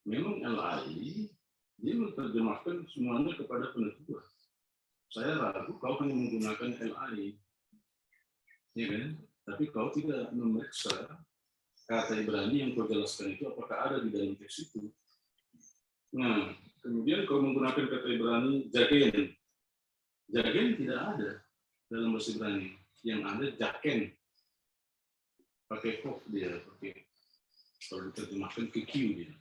Memang LAI, dia menerjemahkan semuanya kepada penatua. Saya ragu kau hanya menggunakan LAI. Ya kan? Tapi kau tidak memeriksa kata Ibrani yang kau jelaskan itu apakah ada di dalam teks itu. Nah, kemudian kau menggunakan kata Ibrani jagen. Jagen tidak ada dalam bahasa Ibrani. Yang ada jaken. Pakai kof dia, pakai kalau diterjemahkan ke Q dia.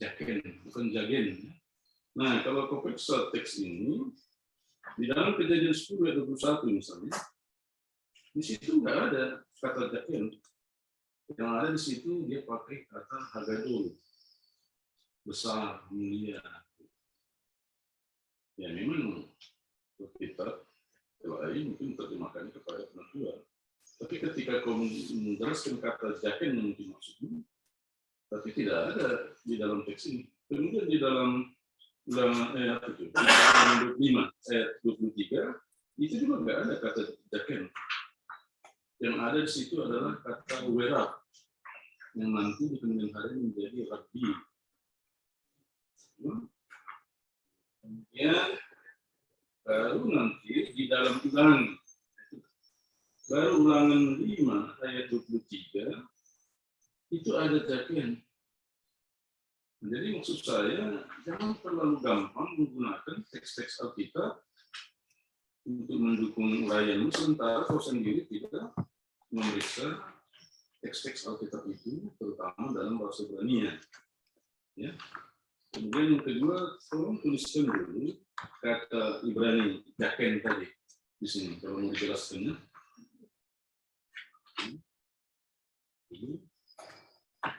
Jaken, bukan jagen. Nah, kalau kau periksa teks ini, di dalam Kejadian 10 ayat 21 misalnya, di situ nggak ada kata jaken. Yang ada di situ dia pakai kata hagadol, besar, mulia. Ya memang kita lain mungkin terjemahkannya kepada penatua. Tapi ketika kau menjelaskan kata jaken yang mungkin maksudnya, tapi tidak ada di dalam teks ini. Kemudian di dalam ulangan ayat 25 ayat 23 itu juga nggak ada kata jaken. Yang ada di situ adalah kata werab yang nanti di kemudian hari menjadi rabbi. Kemudian baru nanti di dalam ulangan 5 ayat 23 itu ada jaken. Jadi maksud saya jangan terlalu gampang menggunakan teks-teks Alkitab untuk mendukung uraianmu, sementara kau sendiri tidak memeriksa teks-teks Alkitab itu, terutama dalam bahasa Ibrani. Ya. Kemudian yang kedua, tolong tuliskan dulu kata Ibrani jaken tadi di sini, kalau mau dijelaskannya.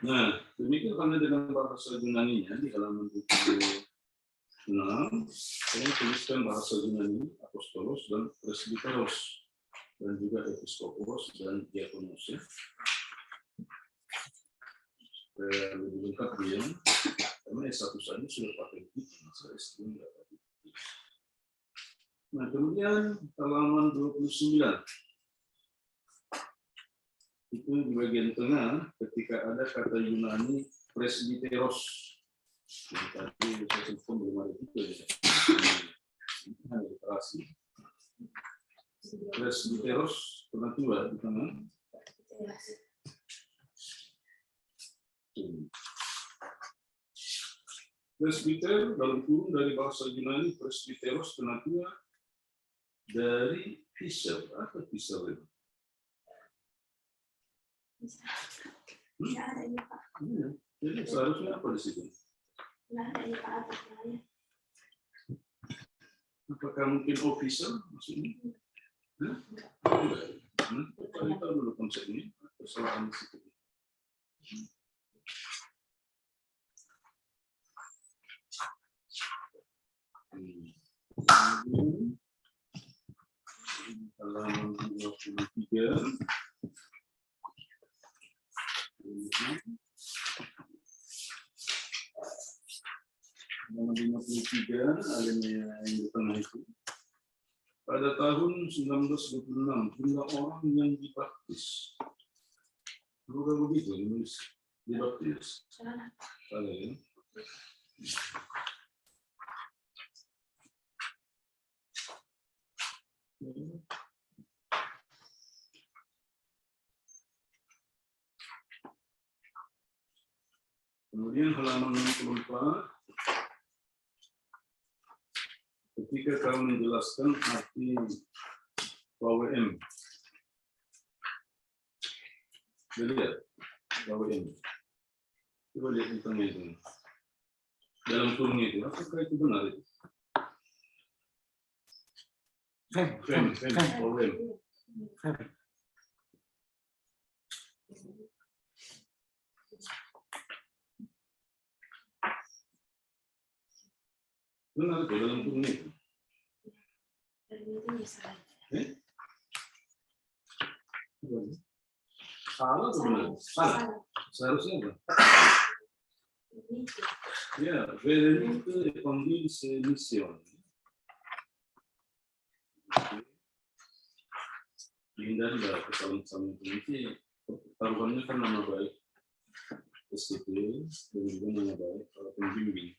Nah, demikian karena dengan bahasa Yunani-nya di halaman 26, saya tuliskan bahasa Yunani, apostolos dan presbiteros, dan juga episkopos dan diakonos. Ya. Supaya lebih lengkap dia, karena S1 saja sudah pakai itu, saya S2 nggak pakai itu. Nah, kemudian halaman 29. Itu di bagian tengah ketika ada kata Yunani presbiteros. Yang tadi saya sebutkan belum ada juga ya. Ini hanya literasi. Presbiteros penatua di tengah. Presbiter dalam kurung dari bahasa Yunani presbiteros penatua dari Fisher atau Fisher. Tidak ada ini, Pak. Jadi seharusnya apa di situ? Tidak ada ini, Pak, atas saya. Apakah mungkin officer maksudnya? Kita tahu dulu konsep ini, kesalahan di situ. Halaman 23. Halaman 53 alinea yang di tengah itu. Pada tahun 1926 jumlah orang yang dibaptis. Bukan begitu, dibaptis. Salah. Salah ya. Kemudian halaman 64, ketika kau menjelaskan arti KWM. Jadi lihat, KWM. Coba lihat di tengah itu. Dalam kurung itu, apakah itu benar? KWM. Benar itu dalam kurung itu. Salah atau benar? Salah. Seharusnya apa? Ya, veramente convince mission. Hindari lah kesalahan-kesalahan itu. Taruhannya kan nama baik STP dan juga nama baik pembimbing.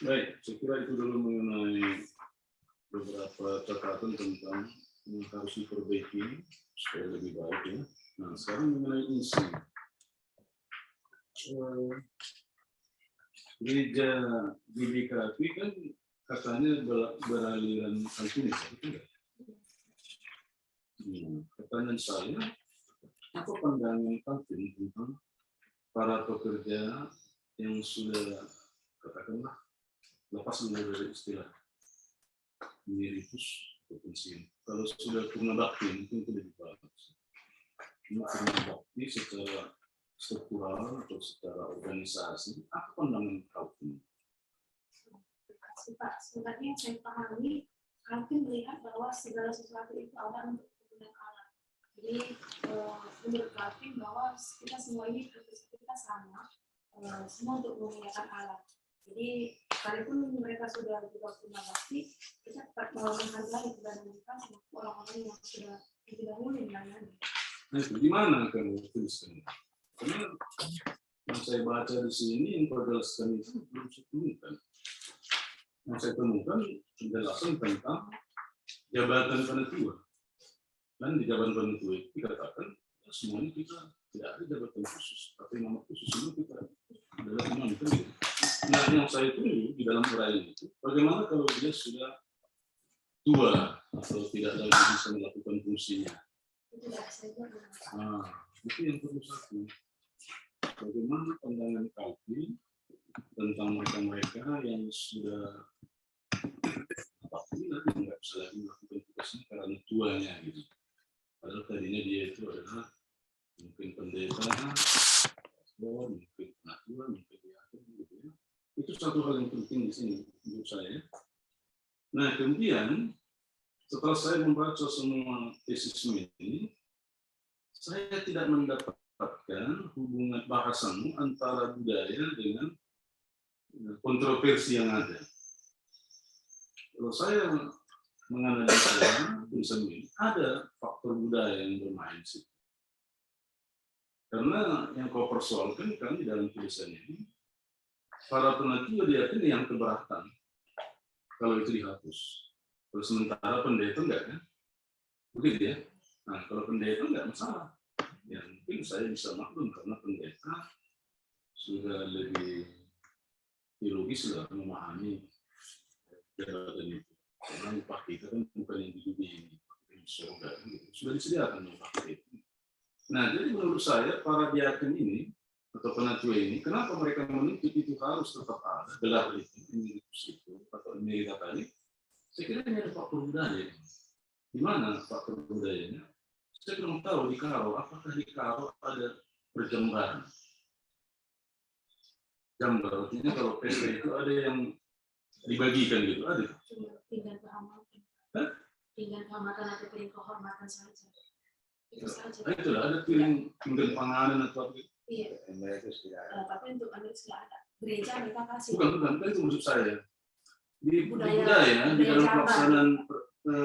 Baik, saya kira itu dulu mengenai beberapa catatan tentang yang harus diperbaiki supaya lebih baik ya. Nah, sekarang mengenai isi. Gereja GBKP kan katanya beraliran Calvinis, betul nggak? Pertanyaan saya, apa pandangan Calvin tentang para pekerja yang sudah katakanlah lepas dari istilah miritus atau pensiun. Kalau sudah purna bakti mungkin itu lebih bagus. Purna bakti secara struktural atau secara organisasi, apa pandangan Calvin? Pak, sebenarnya saya pahami, Calvin melihat bahwa segala sesuatu itu ada untuk kepentingan Allah. Jadi menurut Calvin bahwa kita semua ini kita sama, semua untuk memuliakan Allah. Jadi sekalipun mereka sudah juga punya bakti, kita tetap menghargai dibandingkan sama orang-orang yang sudah lebih dahulu melayani. Nah, di mana kamu tuliskan? Karena yang saya baca di sini yang perjelaskan itu belum saya temukan. Yang saya temukan penjelasan tentang jabatan penetua. Dan di jabatan penetua itu dikatakan semuanya kita tidak ada jabatan khusus, tapi nama khusus itu kita adalah imam itu. Nah, yang saya tunggu di dalam uraian itu, bagaimana kalau dia sudah tua atau tidak lagi bisa melakukan fungsinya? Nah, itu yang perlu satu. Bagaimana pandangan Calvin tentang mereka-mereka yang sudah apapun nanti nggak bisa lagi melakukan tugasnya karena tuanya gitu. Padahal tadinya dia itu adalah mungkin pendeta, mungkin penatua, mungkin diaken gitu ya. Itu satu hal yang penting di sini menurut saya. Nah, kemudian setelah saya membaca semua tesis ini, saya tidak mendapatkan hubungan bahasamu antara budaya dengan kontroversi yang ada. Kalau saya menganalisa tulisan ini, ada faktor budaya yang bermain sih. Karena yang kau persoalkan kan di dalam tulisan ini, para penatua diaken yang keberatan kalau itu dihapus. Kalau sementara pendeta enggak kan? Begitu ya. Nah, kalau pendeta enggak masalah. Ya, mungkin saya bisa maklum karena pendeta sudah lebih teologis lah memahami jabatan itu. Karena upah kita kan bukan yang di dunia ini, di surga gitu. Sudah disediakan upah kita. Nah, jadi menurut saya para diaken ini atau penatua ini, kenapa mereka menuntut itu harus tetap ada gelar itu, emeritus itu atau emerita tadi? Saya kira ini ada faktor budaya. Di mana faktor budayanya? Saya belum tahu di Karo, apakah di Karo ada perjembaran? Jambar, artinya kalau pesta itu ada yang dibagikan gitu, ada. Tinggal kehormatan. Tinggal kehormatan atau piring kehormatan saja. Itu saja. Nah, itulah ada piring panganan atau apa. Iya. Emeritus tidak ada. Tapi untuk emeritus nggak ada. Gereja mereka kasih. Bukan itu maksud saya. Di Budaya budaya, di dalam Jawa. pelaksanaan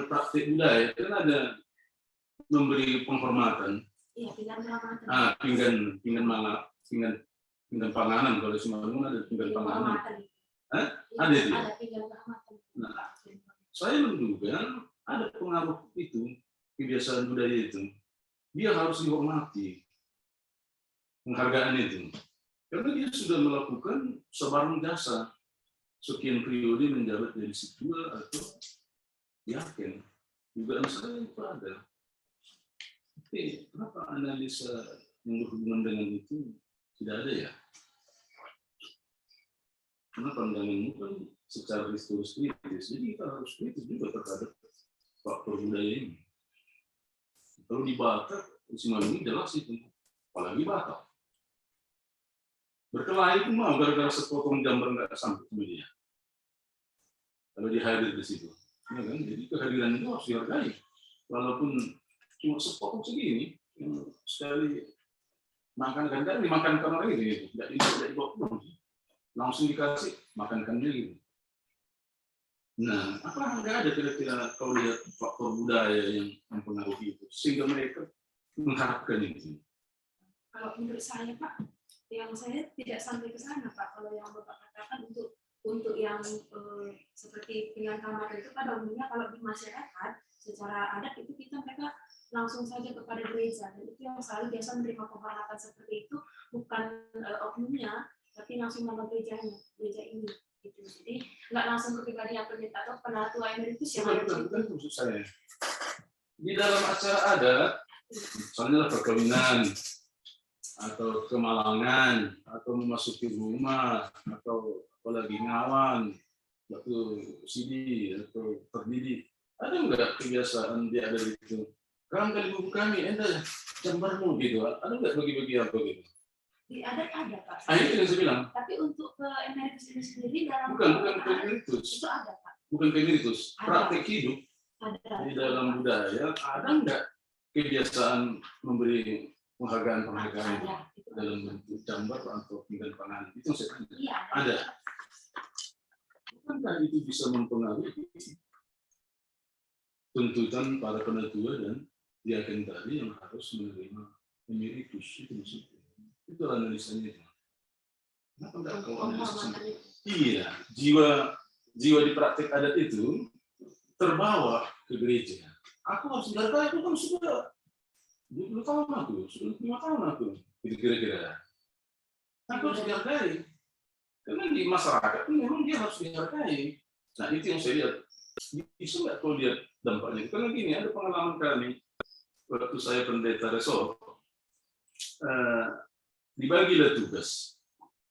praktik budaya kan ada memberi penghormatan. Iya, pinggan penghormatan. Pinggan panganan kalau di Simalungun ada pinggan panganan. Iya, Ada itu. ada pinggan penghormatan. Nah, saya menduga ada pengaruh itu, kebiasaan budaya itu. Dia harus dihormati, penghargaan itu. Karena dia sudah melakukan sebarang jasa, sekian periode menjabat dari sipil atau yakin. Dugaan saya itu ada. Tapi kenapa analisa yang berhubungan dengan itu tidak ada ya? Karena pandanganmu kan secara historis kritis, jadi kita harus kritis juga terhadap faktor budaya ini. Kalau di Batak, di Simalungun jelas itu, apalagi Batak. Berkelahi itu mau gara-gara sepotong jambar nggak sampai ke media. Kalau dia hadir di situ, ya kan? Jadi kehadiran itu harus dihargai. Walaupun cuma sepotong segini, yang sekali makan kan dimakan orang itu, tidak dibawa pulang, langsung dikasih makankan dia gitu. Nah, apa nggak ada kira-kira kalau lihat faktor budaya yang mempengaruhi itu sehingga mereka mengharapkan itu? Kalau menurut saya Pak, yang saya tidak sampai ke sana Pak. Kalau yang Bapak katakan untuk yang seperti pinggan kamar itu pada umumnya kalau di masyarakat secara adat itu mereka langsung saja kepada gereja, dan itu yang selalu biasa menerima penghormatan seperti itu bukan oknumnya, tapi langsung nama gerejanya, gereja ini. Gitu. Jadi nggak langsung ke pribadi yang pendeta atau penatua emeritus yang ada. Bukan maksud saya. Di dalam acara adat, misalnya perkawinan atau kemalangan atau memasuki rumah atau apalagi ngawan waktu sidi atau terdiri, ada nggak kebiasaan dia ada itu? Kamu kali buku kami, enda jambarmu gitu. Ada nggak bagi-bagi apa gitu? Di adat ada Pak. Itu yang saya bilang. Tapi untuk ke emeritus ini sendiri dalam bukan emeritus. Itu ada Pak. Bukan emeritus. Ada. Praktek hidup Ada. di dalam budaya ada nggak kebiasaan memberi penghargaan dalam bentuk jambar atau pinggan panganan? Itu yang saya tanya. Iya, ada. Bukankah itu bisa mempengaruhi tuntutan para penatua dan diaken tadi yang harus menerima emeritus itu maksudnya? Itu analisanya itu. Kenapa enggak kalau analisis? Iya, jiwa di praktek adat itu terbawa ke gereja. Aku harus menghargai, itu kan sudah 20 tahun aku, sudah 5 tahun aku, gitu kira-kira. Aku harus dihargai. Karena di masyarakat memang dia harus dihargai. Nah itu yang saya lihat. Bisa nggak kalau lihat dampaknya? Karena gini, ada pengalaman kami waktu saya pendeta resort. Dibagilah tugas,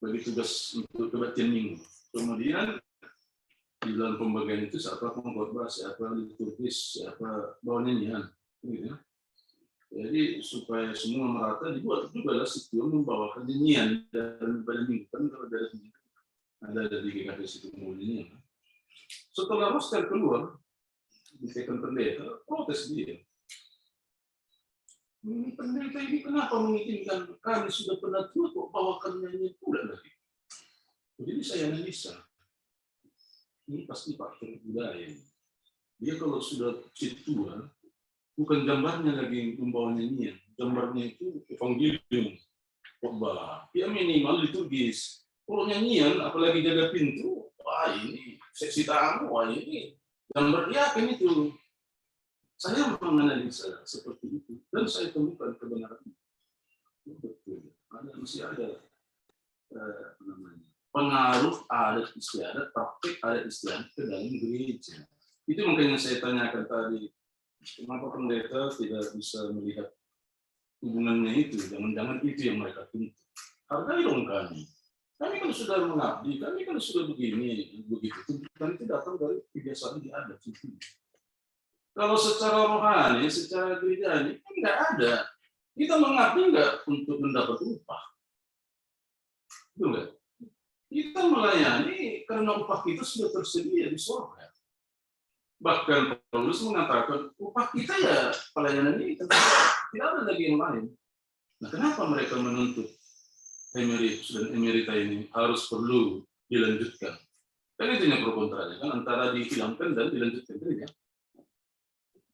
bagi tugas untuk kebaktian minggu. Kemudian di dalam pembagian itu siapa pengkhotbah, siapa liturgis, siapa bawa nyanyian, gitu. Jadi supaya semua merata dibuat juga lah situasi membawakan nyanyian dalam ibadah minggu kan kalau ada di GKP situ nyanyian. Setelah roster keluar di second pendeta protes dia. Pendeta ini kenapa mengizinkan kami sudah pernah tua kok bawakan nyanyian pula lagi? Jadi saya analisa, ini pasti faktor budaya. Dia kalau sudah tua, bukan gambarnya lagi membawa nyanyian, gambarnya itu evangelium, khotbah. Dia minimal liturgis. Kalau nyanyian, apalagi jaga pintu, wah ini seksi tamu, wah ini gambar dia kan itu. Saya menganalisa seperti itu dan saya temukan kebenaran betul. Masih ada pengaruh adat istiadat, praktik adat istiadat ke dalam gereja. Itu makanya saya tanyakan tadi, kenapa pendeta tidak bisa melihat hubungannya itu? Jangan-jangan itu yang mereka tuntut. Hargai dong kami. Kami kan sudah mengabdi, kami kan sudah begini, begitu. Tuntutan itu datang dari kebiasaan di adat itu. Kalau secara rohani, secara gereja ini kan nggak ada. Kita mengabdi nggak untuk mendapat upah. Betul nggak? Kita melayani karena upah kita sudah tersedia di surga. Bahkan Paulus mengatakan upah kita ya pelayanan ini, tidak ada lagi yang lain. Nah, kenapa mereka menuntut emeritus dan emerita ini harus perlu dilanjutkan. Kan itu yang pro kontranya kan, antara dihilangkan dan dilanjutkan ya.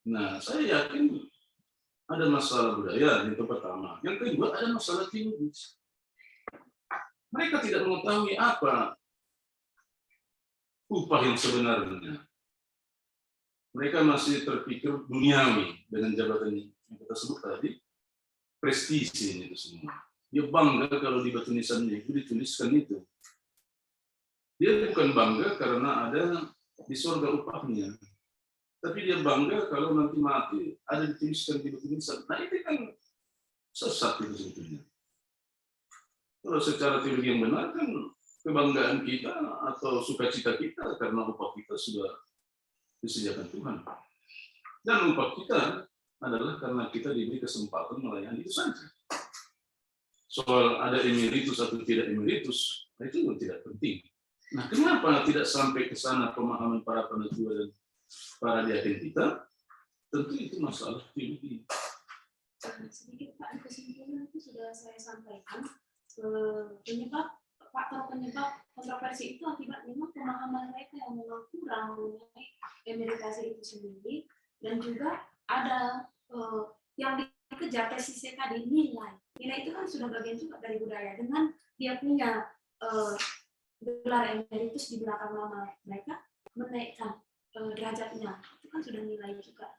Nah, saya yakin ada masalah budaya itu pertama. Yang kedua ada masalah teologis. Mereka tidak mengetahui apa upah yang sebenarnya. Mereka masih terpikir duniawi dengan jabatan yang kita sebut tadi, prestisi itu semua. Dia bangga kalau di batu nisannya itu dituliskan itu. Dia bukan bangga karena ada di surga upahnya, tapi dia bangga kalau nanti mati ada dituliskan di batu nisan. Nah itu kan sesat itu sebetulnya. Kalau secara teologi yang benar kan kebanggaan kita atau sukacita kita karena upah kita sudah disediakan Tuhan. Dan upah kita adalah karena kita diberi kesempatan melayani itu saja. Soal ada emeritus atau tidak emeritus, itu tidak penting. Nah, kenapa tidak sampai ke sana pemahaman para penatua dan para diaken kita? Tentu itu masalah teologi. Sedikit Pak, kesimpulan itu sudah saya sampaikan. Faktor penyebab kontroversi itu akibat memang pemahaman mereka yang memang kurang mengenai emeritasi itu sendiri, dan juga ada yang dikejar tesisnya tadi, nilai itu kan sudah bagian juga dari budaya. Dengan dia punya gelar emeritus di belakang nama mereka, menaikkan derajatnya, itu kan sudah nilai juga.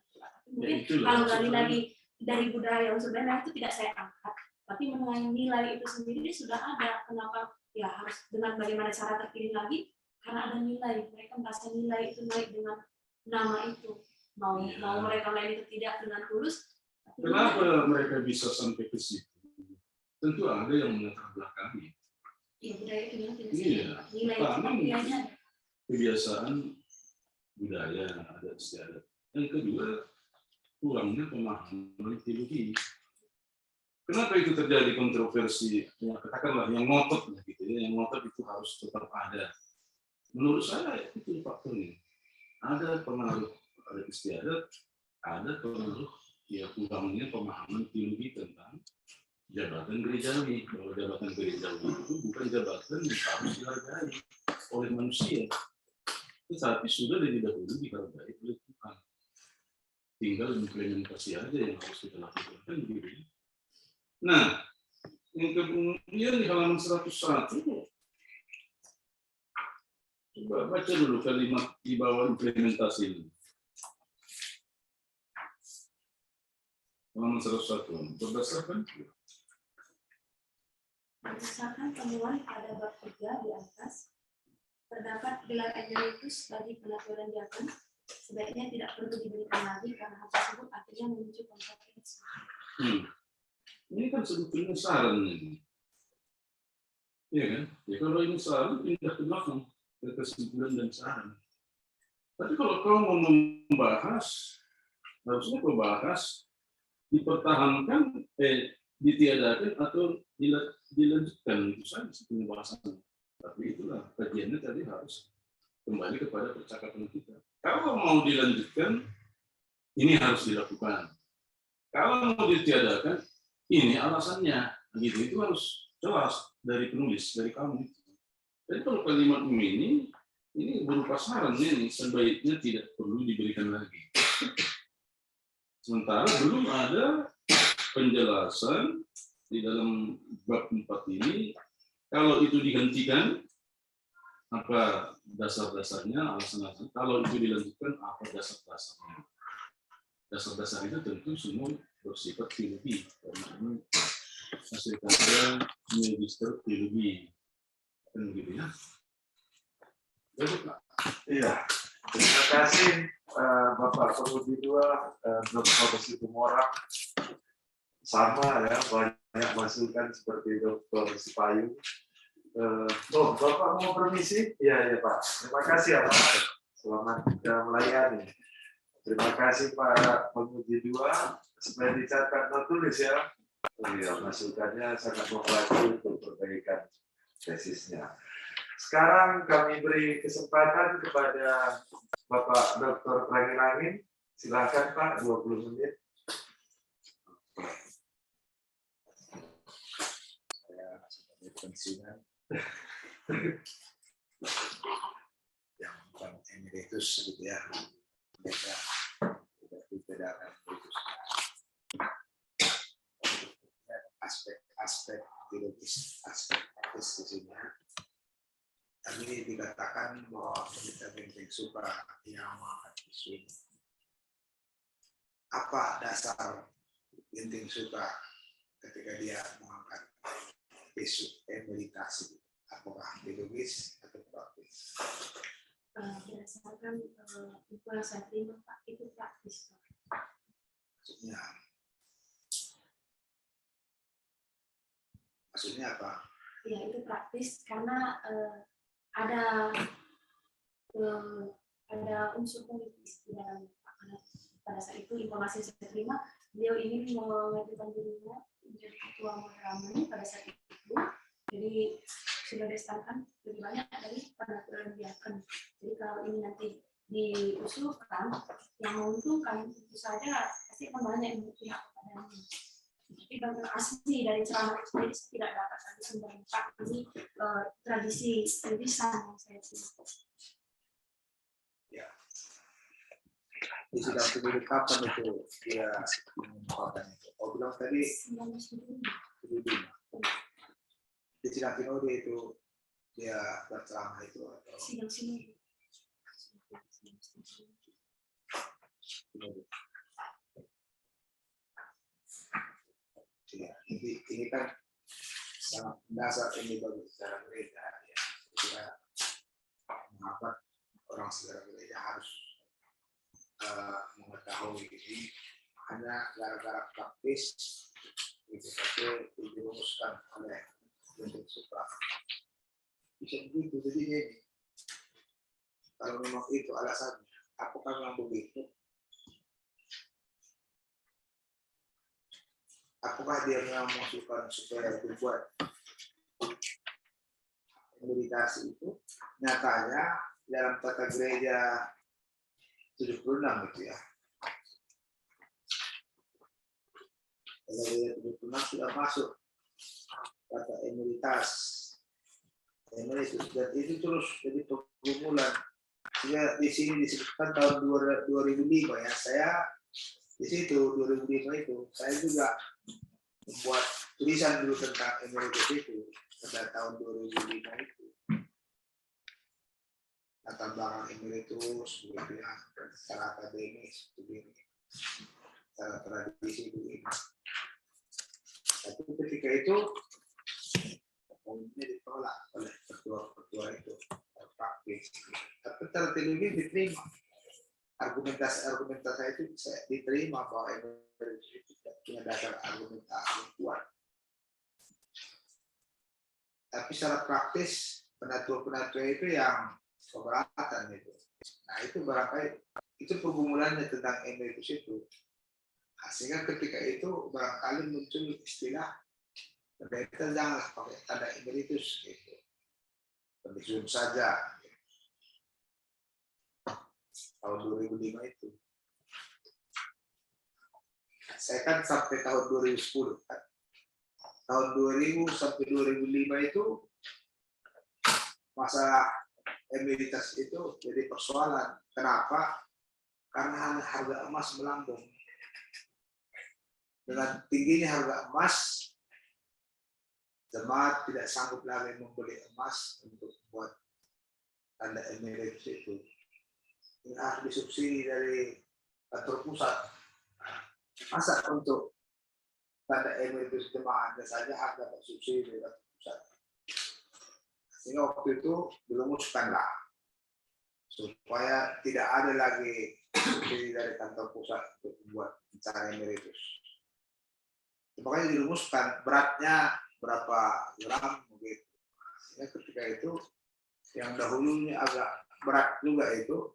Mungkin kalau lagi dari budaya yang sebenarnya itu tidak saya angkat, tapi mengenai nilai itu sendiri sudah ada. Kenapa ya harus dengan bagaimana cara terpilih lagi? Karena ada nilai. Mereka merasa nilai itu naik dengan nama itu. Mau mereka main itu tidak dengan tulus. Kenapa mereka bisa sampai ke situ? Tentu ada yang melatar belakangi. Iya, budaya itu memang tidak nilai itu kebiasaan budaya ada istiadat. Yang kedua, kurangnya pemahaman teologi. Kenapa itu terjadi kontroversi? Ya, katakanlah yang ngotot gitu ya, yang ngotot itu harus tetap ada. Menurut saya itu faktornya. Ada pengaruh ada istiadat, ada pengaruh ya kurangnya pemahaman teologi tentang jabatan gerejawi. Bahwa jabatan gerejawi itu bukan jabatan yang harus dihargai oleh manusia, tetapi sudah lebih dahulu dihargai oleh Tuhan. Tinggal implementasi aja yang harus kita lakukan gitu. Nah, yang kemudian di halaman 101, coba baca dulu kalimat di bawah implementasi ini. Halaman 101, berdasarkan temuan pada bab 3 di atas, terdapat gelar emeritus bagi penatua dan diakon, sebaiknya tidak perlu diberikan lagi karena hal tersebut akhirnya memicu kontroversi. Ini kan sebetulnya saran ini. Iya kan? Ya kalau ini saran, pindah ke belakang, ke kesimpulan dan saran. Tapi kalau kau mau membahas, harusnya kau bahas, dipertahankan, ditiadakan atau dilanjutkan, itu saja pembahasan. Tapi itulah kajiannya tadi harus kembali kepada percakapan kita. Kalau mau dilanjutkan, ini harus dilakukan. Kalau mau ditiadakan, ini alasannya, gitu. Itu harus jelas dari penulis, dari kamu. Jadi kalau kalimat ini berupa saran ini sebaiknya tidak perlu diberikan lagi. Sementara belum ada penjelasan di dalam bab 4 ini, kalau itu dihentikan, apa dasar-dasarnya, alasan-alasan. Kalau itu dilanjutkan, apa dasar-dasarnya. Dasar-dasar itu tentu semua bersifat teologi, karena ini hasil karya magister teologi, kan gitu ya. Iya, terima kasih Bapak Pemudi 2, Dr. Situmorang. Sama ya, banyak masukan seperti Dr. Sipayung. Bapak mau permisi? Iya Pak. Terima kasih ya Pak. Selamat melayani. Terima kasih Pak Pemudi 2. Supaya dicatat tertulis ya. Iya, masukannya sangat membantu untuk perbaikan tesisnya. Sekarang kami beri kesempatan kepada Bapak Dr. Rangin-Rangin. Silakan Pak, 20 menit. Saya sebagai pensiunan yang bukan emeritus gitu ya, mereka dibedakan emeritus. Aspek teologis, aspek praktis di sini. Kami dikatakan bahwa kita penting suka yang mengangkat isu. Apa dasar penting suka ketika dia mengangkat isu emeritasi? Apakah teologis atau praktis? Berdasarkan info yang saya terima Pak, itu praktis Pak. Maksudnya apa? Ya itu praktis karena ada unsur politis di dalam Pak. Karena pada saat itu informasi yang saya terima, beliau ingin mengajukan dirinya menjadi ketua Madrasah pada saat itu. Jadi sudah disahkan lebih banyak dari peraturan biarkan. Jadi kalau ini nanti diusulkan yang menguntungkan, tentu saja pasti akan banyak yang berpihak kepadanya. Tapi kalau asli dari ceramah itu sendiri saya tidak dapat lagi sumber Pak. Ini tradisi tulisan yang saya terima. Ya. Di sidang pemilu kapan itu dia mengungkapkan itu? Oh bilang tadi 1975. Di sidang sinode itu dia berceramah itu atau Sidang sinode. ya, ini kan sangat mendasar ini bagi sejarah gereja ya. Kita mengapa orang sejarah gereja harus mengetahui ini hanya gara-gara praktis itu saja dirumuskan oleh bentuk suka bisa begitu. Jadi ini kalau memang itu alasannya, apakah memang begitu? Apakah dia memang memasukkan supaya dibuat meditasi itu? Nyatanya dalam tata gereja 76 gitu ya. Tata gereja 76 sudah masuk kata emeritus dan itu terus jadi pergumulan. Sehingga di sini disebutkan tahun 2005 ya. Saya di situ 2005 itu saya juga membuat tulisan dulu tentang emeritus itu pada tahun 2005 itu. Latar belakang emeritus begitu ya, secara akademis begini, secara tradisi begini. Tapi ketika itu umumnya ditolak oleh ketua-ketua itu praktis. Tapi secara teologi diterima. Argumentasi itu bisa diterima bahwa emeritus itu punya dasar argumentasi yang kuat. Tapi secara praktis penatua-penatua itu yang keberatan itu. Nah itu barangkali itu pergumulannya tentang emeritus itu. Sehingga ketika itu barangkali muncul istilah mereka janganlah pakai tanda emeritus gitu. Pensiun saja. Tahun 2005 itu. Saya kan sampai tahun 2010 kan. Tahun 2000 sampai 2005 itu masalah emeritus itu jadi persoalan. Kenapa? Karena harga emas melambung. Dengan tingginya harga emas, jemaat tidak sanggup lagi membeli emas untuk membuat tanda emeritus itu. Ini harus disubsidi dari kantor pusat. Masa untuk tanda emeritus jemaat saja harga bersubsidi dari kantor pusat. Sehingga waktu itu dirumuskanlah supaya tidak ada lagi subsidi dari kantor pusat untuk membuat acara emeritus. Makanya dirumuskan beratnya berapa gram begitu. Sehingga ketika itu yang dahulunya agak berat juga itu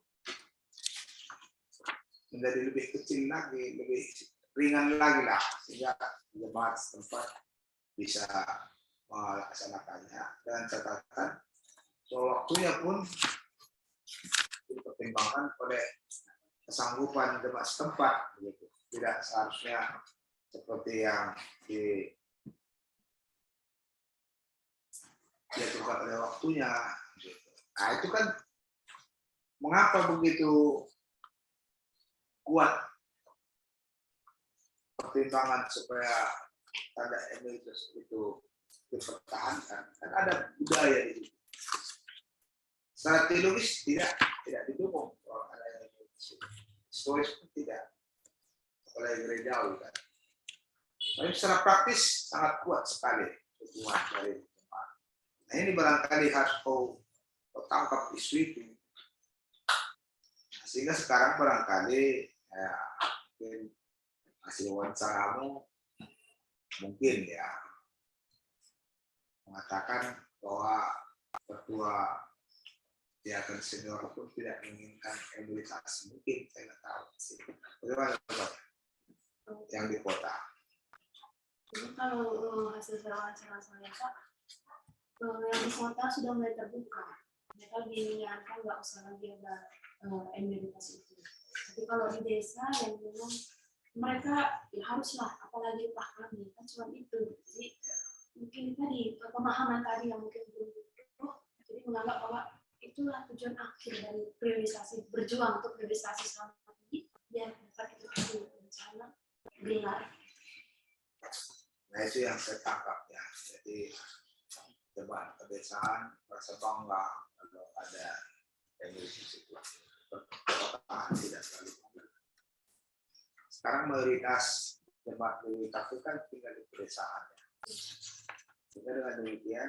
menjadi lebih kecil lagi, lebih ringan lagi lah, sehingga jemaat setempat bisa melaksanakannya dengan catatan soal waktunya pun dipertimbangkan oleh kesanggupan jemaat setempat begitu. Tidak seharusnya seperti yang dia pada waktunya. Gitu. Nah itu kan mengapa begitu kuat pertimbangan supaya tanda emeritus itu dipertahankan? Kan ada budaya di situ. Secara teologis tidak didukung soal ada emeritus. Historis pun tidak, apalagi gerejawi kan. Tapi secara praktis sangat kuat sekali hubungan dari jemaat. Nah ini barangkali harus kau tangkap isu itu. Sehingga sekarang barangkali ya, mungkin hasil wawancaramu mungkin ya mengatakan bahwa ketua diaken senior pun tidak menginginkan emeritisasi. Mungkin saya nggak tahu sih. Bagaimana yang di kota? Jadi kalau hasil wawancara saya Pak, yang di kota sudah mulai terbuka. Mereka menyarankan nggak usah lagi ada emeritus itu. Tapi kalau di desa yang memang mereka ya haruslah, apalagi Pak kami kan cuma itu. Jadi mungkin tadi pemahaman tadi yang mungkin belum cukup, jadi menganggap bahwa itulah tujuan akhir dari priorisasi, berjuang untuk priorisasi selama ini biar dapat itu bencana gelar. Nah itu yang saya tangkap ya. Jadi jemaat pedesaan merasa bangga kalau ada emeritus itu. Perkotaan tidak selalu bangga. Sekarang mayoritas jemaat prioritas itu kan tinggal di pedesaan. Ya. Sehingga dengan demikian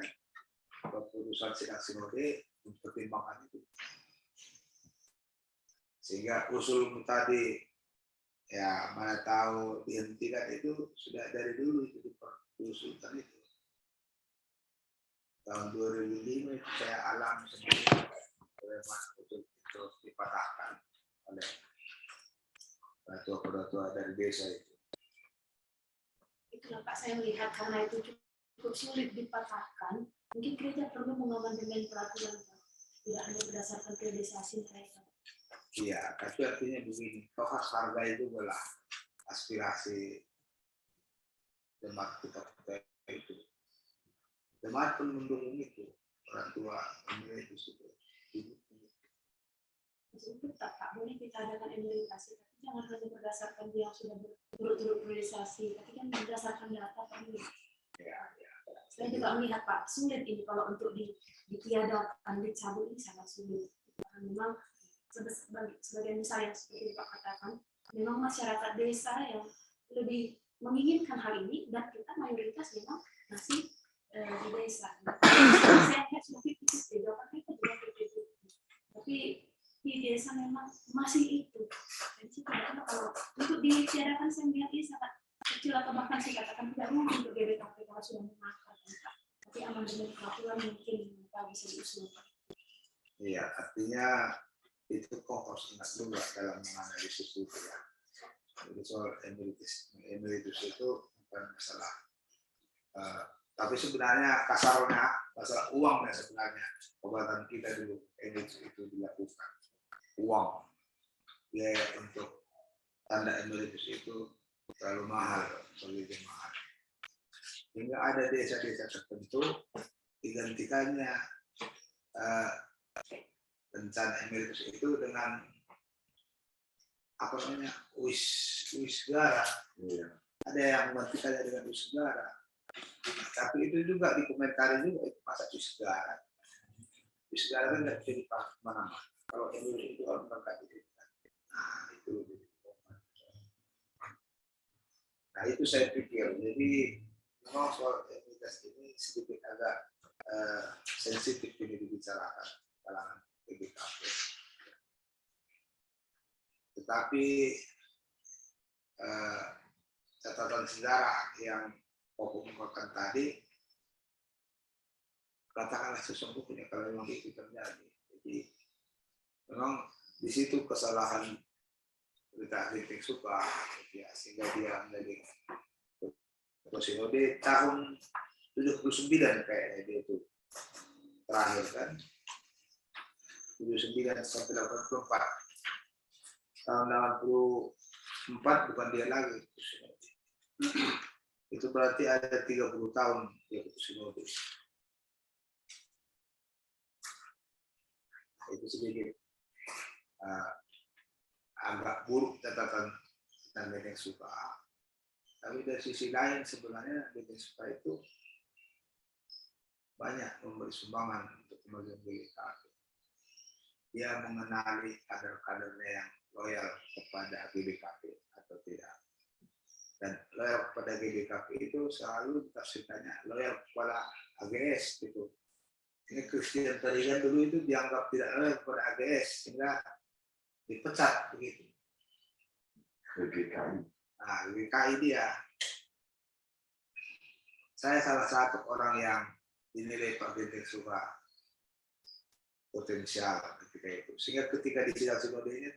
keputusan sidang sinode mempertimbangkan itu. Sehingga usul tadi ya mana tahu dihentikan itu sudah dari dulu itu diusulkan itu. Tahun 2005 itu saya alam sendiri bagaimana usul itu dipatahkan oleh ketua-ketua dari desa itu. Itulah Pak, saya melihat karena itu cukup sulit dipatahkan, mungkin gereja perlu mengamandemen peraturan Pak, tidak hanya berdasarkan priorisasi mereka. Iya, tapi artinya begini, kau harus hargai juga lah aspirasi jemaat kita itu. Jemaat pun mendukung itu, orang tua emeritus itu. Itu tak Pak, boleh kita adakan emeritisasi, tapi jangan hanya berdasarkan dia yang sudah berturut-turut priorisasi, tapi kan berdasarkan data Pak. Ya. Saya juga melihat Pak, sulit ini kalau untuk ditiadakan, dicabut ini sangat sulit. Memang sebagai misal yang seperti Pak katakan, memang masyarakat desa yang lebih menginginkan hal ini dan kita mayoritas memang masih di desa. Saya lihat seperti itu, jawaban kita juga seperti itu. Tapi di desa memang masih itu. Jadi sebenarnya kalau untuk ditiadakan saya melihat ini sangat kecil atau bahkan saya katakan tidak mungkin untuk GBKP kalau sudah memakan. Tapi amandemen peraturan mungkin kita bisa diusulkan. Iya, artinya itu kok harus ingat dulu dalam menganalisis itu ya. Jadi soal emeritus itu bukan masalah, tapi sebenarnya kasarnya masalah uangnya sebenarnya pembahasan kita dulu emeritus itu dilakukan uang biaya untuk tanda emeritus itu terlalu mahal bagi jemaat. Hingga ada desa-desa tertentu digantikannya rencana emeritus itu dengan apa namanya wisgara. Iya. Ada yang menggantikannya dengan wisgara. Tapi itu juga dikomentari juga itu masa wisgara. Wisgara kan nggak bisa dipakai kemana-mana. Kalau emeritus itu harus berangkat itu. Nah itu. Nah itu saya pikir. Jadi memang soal emeritus ini sedikit agak sensitif ini dibicarakan kalangan GBKP. Tetapi catatan sejarah yang pokok-pokokkan tadi katakanlah sesungguhnya kalau memang itu terjadi. Jadi memang di situ kesalahan berita kritik suka ya, sehingga dia menjadi sinode tahun 79 kayaknya dia itu terakhir kan 79 sampai 84 tahun 84 bukan dia lagi itu berarti ada 30 tahun dia sinode itu sedikit agak buruk catatan tentang Dendeng Suka. Tapi dari sisi lain sebenarnya Dendeng Suka itu banyak memberi sumbangan untuk kemajuan GBKP. Dia mengenali kader-kadernya yang loyal kepada GBKP atau tidak. Dan loyal kepada GBKP itu selalu ditafsirkannya loyal kepada AGS gitu. Ini Christian Tarigan dulu itu dianggap tidak loyal kepada AGS sehingga dipecat begitu. GBKI. Nah, GBKI dia. Saya salah satu orang yang dinilai Pak Dendeng Suka potensial ketika itu. Sehingga ketika di sidang sinode ini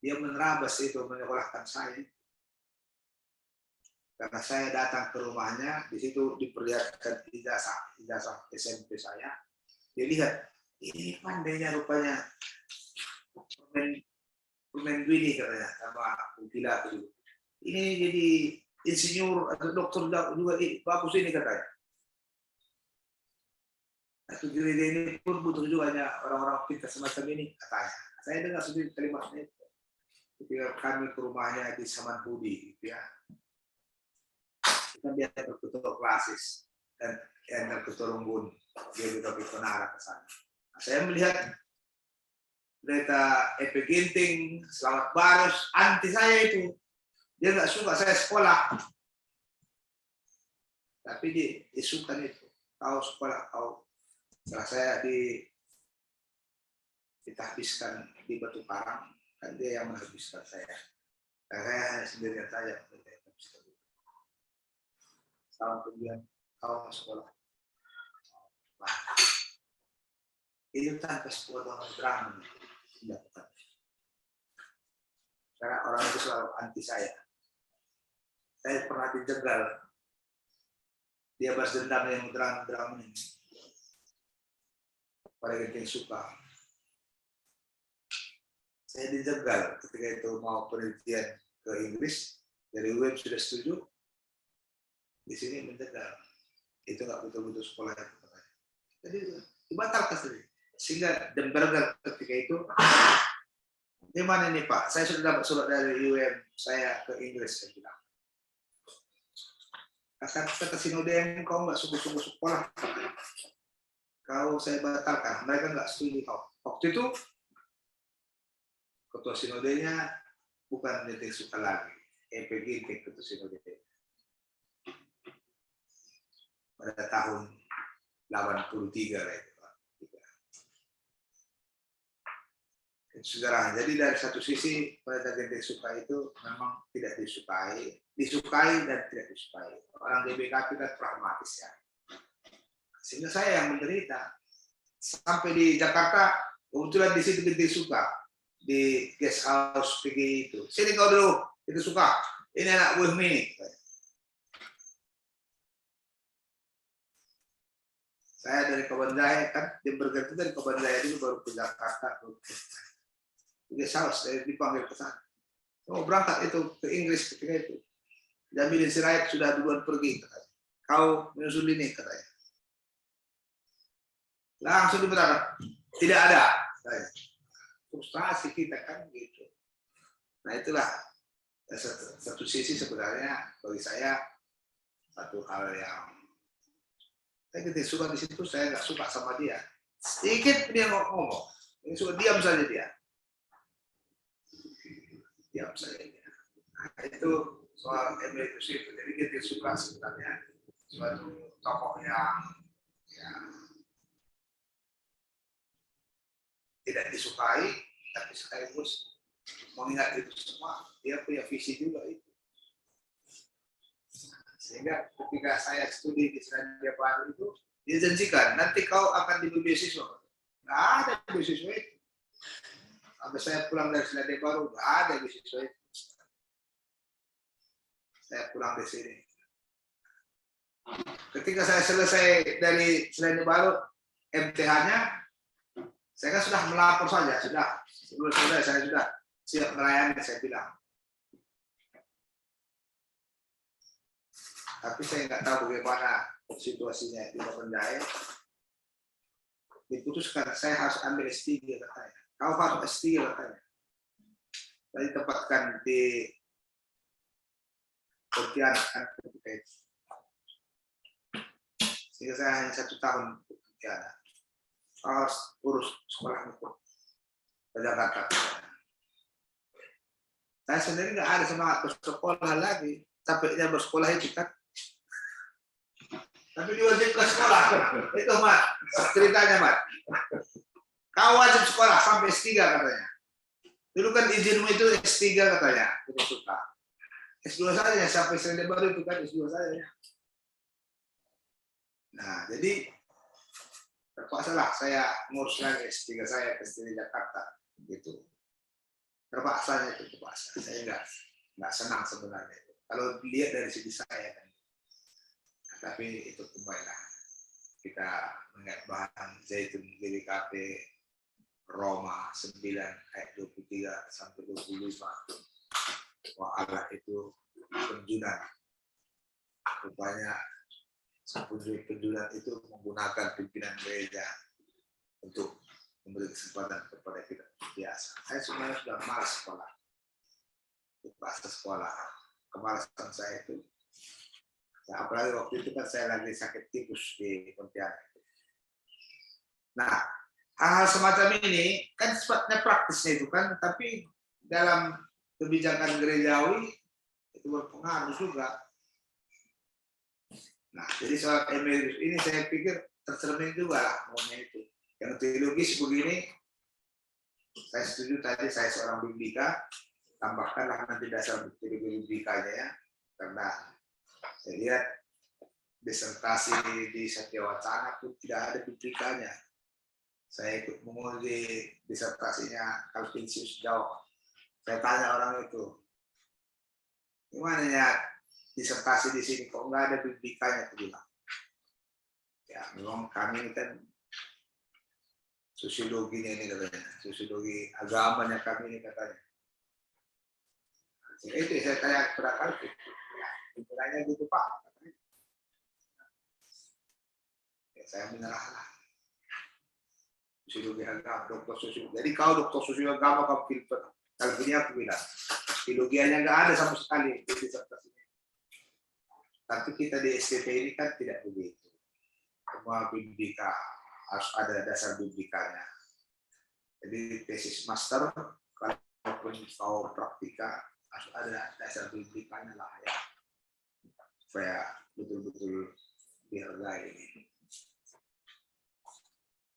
dia menerabas itu, menyekolahkan saya. Karena saya datang ke rumahnya, di situ diperlihatkan ijazah SMP saya. Dia lihat, ini pandainya rupanya pemain Gwini katanya sama Ukila itu. Ini jadi insinyur atau dokter juga bagus ini katanya. Atau gereja ini pun butuh juga orang-orang pintar semacam ini katanya. Saya dengar sendiri kalimatnya itu. Ketika kami ke rumahnya di Samanhudi, gitu ya. Kan dia berketua klasis dan yang berketua Runggun, dia juga berpenara ke sana. Nah, saya melihat berita Epe Ginting, Selamat Barus, anti saya itu. Dia nggak suka saya sekolah. Tapi disukan itu. Kau sekolah, kau. Setelah saya ditahbiskan di Batu Karang, kan dia yang menghabiskan saya. Dan saya hanya sendirian saja. Tahun kemudian kau ke sekolah. Nah, itu tanpa sepotong drama dilakukan. Karena orang itu selalu anti saya. Saya pernah dijegal. Dia balas dendam yang drama ini. Pada Dendeng Suka. Saya dijegal ketika itu mau penelitian ke Inggris. Dari UM sudah setuju. Di sini menjegal, itu nggak betul-betul sekolah itu. Jadi dibatalkan sendiri. Sehingga Demberger ketika itu, gimana nih Pak? Saya sudah dapat surat dari UM saya ke Inggris, saya bilang. Kata sinode kau nggak sungguh-sungguh sekolah, kau saya batalkan. Mereka nggak setuju kau. Waktu itu ketua sinodenya bukan Dendeng Suka lagi, EPG ketua sinode. Pada tahun 83 lah itu. Sejarah. Jadi dari satu sisi pada Dendeng Suka itu memang tidak disukai dan tidak disukai. Orang GBKP kan pragmatis ya. Sehingga saya yang menderita. Sampai di Jakarta, kebetulan di situ Dendeng Suka di guest house PG itu. Sini kau dulu, itu Suka. Ini anak buah mini. Saya dari Kabanjaya kan, Demberger itu dari Kabanjaya dulu baru ke Jakarta. Dia salah, saya dipanggil ke sana. Mau berangkat itu ke Inggris ketika itu. Jamilin Sirait sudah duluan pergi, katanya. Kau menyusul ini, katanya. Langsung diberitakan, tidak ada. Katanya. Frustrasi kita kan gitu. Nah itulah satu sisi sebenarnya bagi saya satu hal yang saya tidak suka di situ, saya nggak suka sama dia. Sedikit dia ngomong, ini suka diam saja dia. Diam saja dia. Nah, itu soal emeritus itu. Jadi kita suka sebenarnya suatu tokoh yang ya, tidak disukai, tapi sekaligus mengingat itu semua, dia punya visi juga itu. Sehingga ketika saya studi di Selandia Baru itu, dia janjikan, nanti kau akan diberi beasiswa. Nggak ada beasiswa itu. Sampai saya pulang dari Selandia Baru, nggak ada beasiswa itu. Saya pulang di sini. Ketika saya selesai dari Selandia Baru, MTH-nya, saya kan sudah melapor saja, sebelum selesai saya sudah siap melayani, saya bilang. Tapi saya nggak tahu bagaimana situasinya di Kabanjaya. diputuskan saya harus ambil S3 katanya. Kau harus S3 katanya. Saya ditempatkan di Pontianak kan ketika itu. Sehingga saya hanya 1 tahun di Pontianak. Harus urus sekolah itu ke Jakarta. Saya sendiri nggak ada semangat bersekolah lagi, capeknya bersekolah itu kan. Tapi diwajib ke sekolah, itu Mat, ceritanya Mat. Kau wajib sekolah sampai S3 katanya. Dulu kan izinmu itu S3 katanya, kita suka. S2 saja sampai Selandia Baru itu kan S2 saja. Nah, jadi terpaksa lah saya ngurus lagi S3 saya ke Jakarta gitu. Terpaksa itu terpaksa. Saya nggak senang sebenarnya. Kalau dilihat dari segi saya kan. Nah, tapi itu kembali lah. Kita mengingat bahan Zaitun GBKP Roma 9 ayat 23 sampai 25. Wah Allah itu penjunan. Rupanya penjunan itu menggunakan pimpinan gereja untuk memberi kesempatan kepada kita biasa. Saya sebenarnya sudah malas sekolah. Bahasa sekolah. Kemalasan saya itu. Nah, apalagi waktu itu kan saya lagi sakit tipus di Pontianak. Nah, hal-hal semacam ini kan sifatnya praktisnya itu kan, tapi dalam kebijakan gerejawi itu berpengaruh juga. Nah, jadi soal emeritus ini saya pikir tercermin juga lah maunya itu. Yang teologis begini, saya setuju tadi saya seorang biblika, tambahkanlah nanti dasar teologi biblikanya ya, karena saya lihat disertasi di Satya Wacana pun tidak ada biblikanya. Saya ikut menguji disertasinya Calvinsius jauh. Saya tanya orang itu, gimana ya disertasi di sini kok nggak ada biblikanya tuh bilang. Ya memang kami kan sosiologinya ini katanya, sosiologi agamanya kami ini katanya. Itu saya tanya kepada Calvin, ya, pikirannya gitu Pak. Ya, saya menyerahlah. Sosiologi agama, dokter sosiologi. Jadi kau dokter sosiologi agama kau filter. Calvinnya aku bilang, ideologianya nggak ada sama sekali di disertasinya. Tapi kita di STP ini kan tidak begitu. Semua biblika harus ada dasar biblikanya. Jadi tesis master kalaupun kau praktika harus ada dasar biblikanya lah ya, supaya betul-betul dihargai.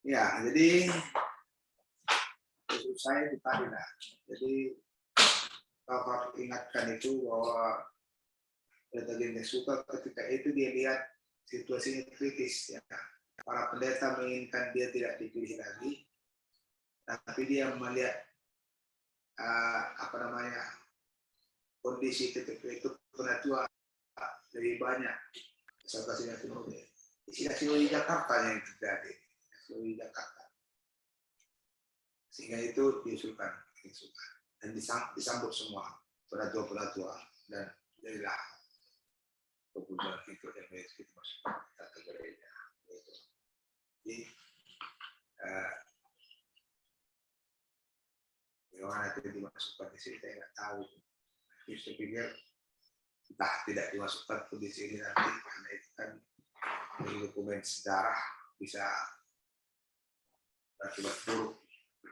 Ya, jadi saya itu tadi lah. Jadi kau harus ingatkan itu bahwa Pendeta suka ketika itu dia lihat situasinya kritis ya. Para pendeta menginginkan dia tidak dipilih lagi, tapi dia melihat kondisi ketika itu penatua lebih banyak sertasinya penuh. Di Jakarta yang terjadi di Jakarta, sehingga itu diusulkan dan disambut semua penatua dan jadilah keputusan itu yang kita masukkan ke gereja. Jadi bagaimana itu dimasukkan di sini saya nggak tahu. Saya pikir entah tidak dimasukkan ke di sini nanti karena itu kan dari dokumen sejarah bisa berakibat buruk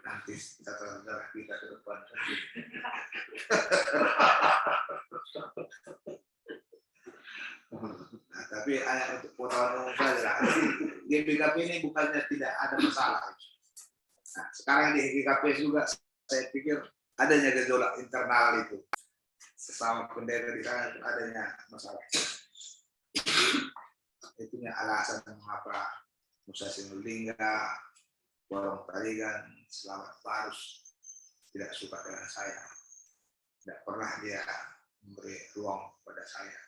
nanti catatan sejarah kita ke depan. Nah, tapi hanya untuk pengetahuan umum saja lah. GBKP ini bukannya tidak ada masalah. Nah, sekarang di GBKP juga saya pikir adanya gejolak internal itu. Sesama pendeta di sana adanya masalah. Itunya alasan mengapa Musa Sinulinga, Borong Tarigan, Selamat Barus tidak suka dengan saya. Tidak pernah dia memberi ruang kepada saya.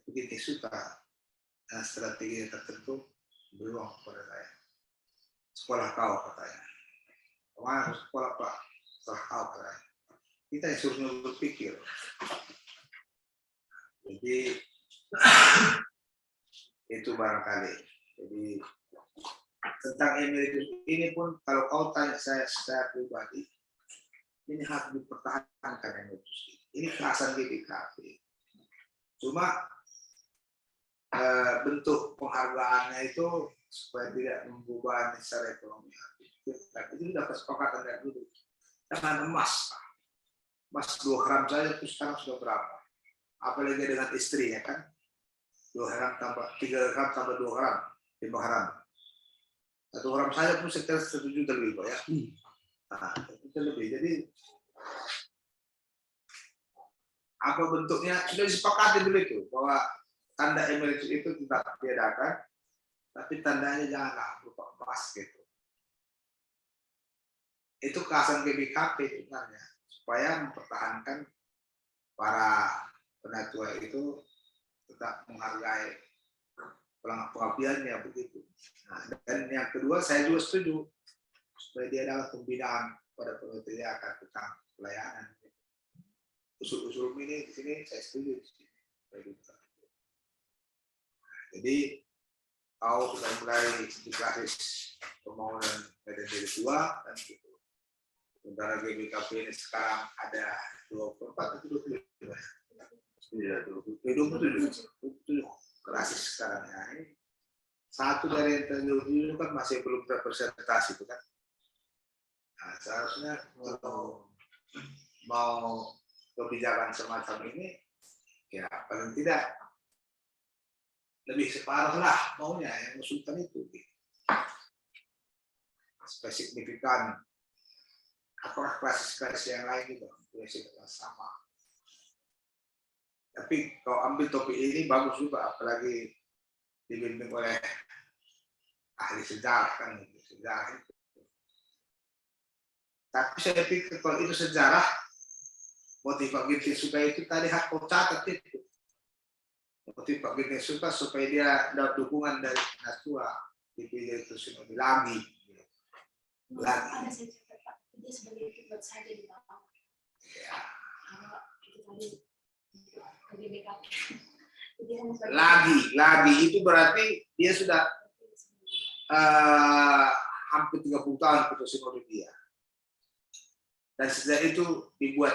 Begitu suka dan strategi tertentu beri ruang kepada saya. Sekolah kau katanya. Kemana sekolah Pak? Sekolah kau katanya. Kita yang suruh berpikir. Jadi itu barangkali. Jadi tentang emeritus ini pun kalau kau tanya saya secara pribadi, ini harus dipertahankan emeritus ini. Ini kekhasan GBKP. Cuma bentuk penghargaannya itu supaya tidak membebani secara ekonomi. Itu sudah kesepakatan dari dulu. Jangan emas, emas 2 gram saja itu sekarang sudah berapa? Apalagi dengan istrinya kan, 2 gram tambah 3 gram tambah 2 gram, 5 gram. 1 gram saja pun sekitar 1 juta lebih, Pak ya. Nah, itu lebih. Jadi apa bentuknya sudah disepakati dulu itu bahwa tanda emeritus itu tidak diadakan, tapi tandanya janganlah berupa emas gitu. Itu kekhasan GBKP sebenarnya supaya mempertahankan para penatua itu tetap menghargai pengabdiannya begitu. Nah, dan yang kedua saya juga setuju supaya dia adalah pembinaan pada penelitian tentang pelayanan. Usul-usul ini di sini saya setuju. Jadi kau sudah mulai di klasis pembangunan medan diri tua dan gitu. Sementara GBKP ini sekarang ada 24 atau 25. Iya, 27 klasis sekarang ya. Satu dari yang terjadi kan masih belum terpresentasi itu kan. Nah, seharusnya mau kebijakan semacam ini ya paling tidak lebih separuh lah maunya yang usulkan itu. Signifikan apa klasis-klasis yang lain juga sama. Tapi kalau ambil topik ini bagus juga, apalagi dibimbing oleh ahli sejarah kan, sejarah itu. Tapi saya pikir kalau itu sejarah, motif Pak Ginting Suka itu tadi hak kau catat itu. Motif Pak Ginting Suka supaya dia dapat dukungan dari Natua dipilih itu sinode lagi. Ada saya catat Pak, dia sebagai buat saja di bawah. Ya. Kalau itu tadi ke GBKP. Lagi itu berarti dia sudah hampir 30 tahun putus sinode dia. Dan sejak itu dibuat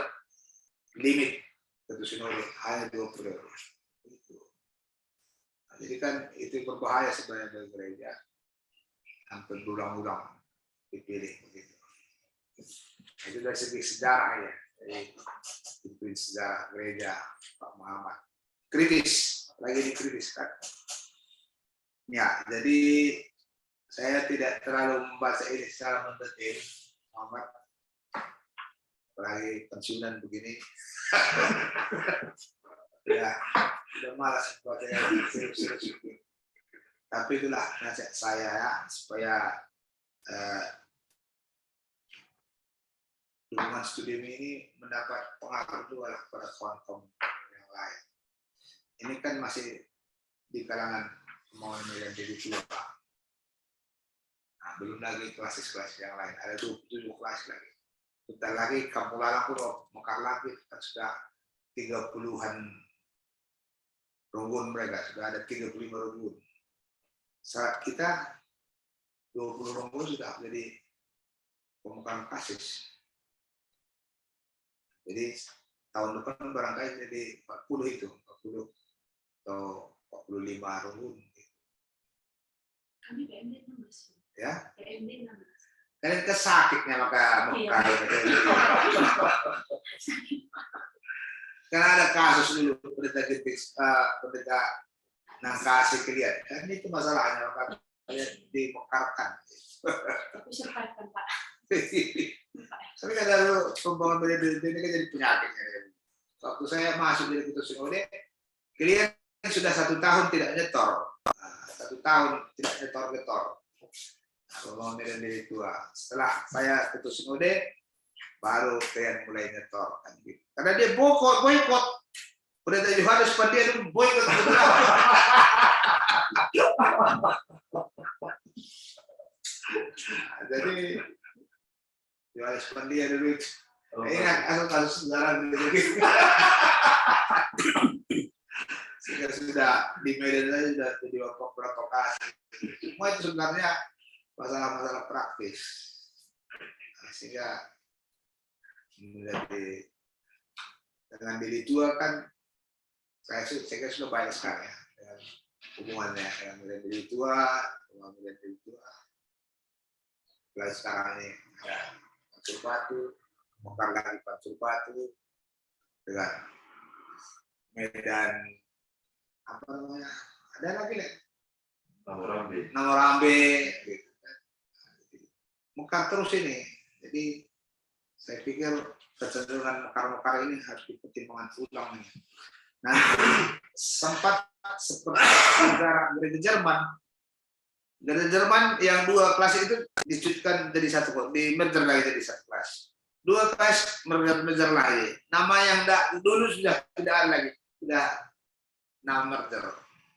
limit putus sinode hanya 2 periode. Nah, jadi kan itu berbahaya sebenarnya bagi gereja. Hampir berulang-ulang dipilih begitu. Itu dari segi sejarah ya. Dari sejarah gereja Pak Muhammad. Kritis, lagi dikritis kan. Ya, jadi saya tidak terlalu membaca ini secara mendetail, Muhammad. Apalagi pensiunan begini. Ya, udah malas buat saya serius. Tapi itulah nasihat saya ya, supaya dukungan studi ini mendapat pengaruh juga pada kawan-kawan yang lain. Ini kan masih di kalangan pembangunan medan jadi tua. Nah, belum lagi klasis-klasis yang lain. Ada 27 kelas lagi. Bentar lagi Kampung Lalang pun mekar lagi, kan sudah 30-an runggun mereka, sudah ada 35 runggun. Saat kita 20 runggun sudah jadi pemekaran kasis. Jadi tahun depan barangkali jadi 40 itu, 40 atau 45 runggun. Kami PMD 16. Ya? PMD 16. Kalian kesakitnya maka mekar. Karena ada kasus dulu pendeta Nangkasi kalian. Kan itu masalahnya maka kalian dimekarkan. Tapi survive Pak. Tapi kan kalau pembangunan medan ini kan jadi penyakitnya. Waktu saya masuk jadi ketua sinode, kalian sudah 1 tahun tidak nyetor. 1 tahun tidak nyetor-nyetor. Pembangunan medan diri tua. Setelah saya ketua sinode, baru kalian mulai nyetor. Karena dia boykot. Pendeta Yohanes Pandia itu boykot. Jadi Yohanes Pandia dulu ingat kasus sejarah gitu. Sudah di Medan saja sudah jadi beberapa kali. Semua itu sebenarnya masalah-masalah praktis. Nah, sehingga menjadi dengan diri tua kan saya sudah banyak sekali ya dengan hubungannya dengan melihat diri tua, mulai sekarang ini ada Pancur Batu, bongkar lagi Pancur Batu dengan Medan apa namanya, ada lagi nih Namorambe gitu kan. Mekar terus ini, jadi saya pikir kecenderungan mekar-mekar ini harus dipertimbangkan ulang nih. Nanti sempat seperti negara gereja Jerman yang 2 kelas itu dicuitkan jadi satu, di merger lagi jadi satu kelas. 2 kelas merger lagi. Nama yang dulu sudah tidak ada lagi, sudah nama merger.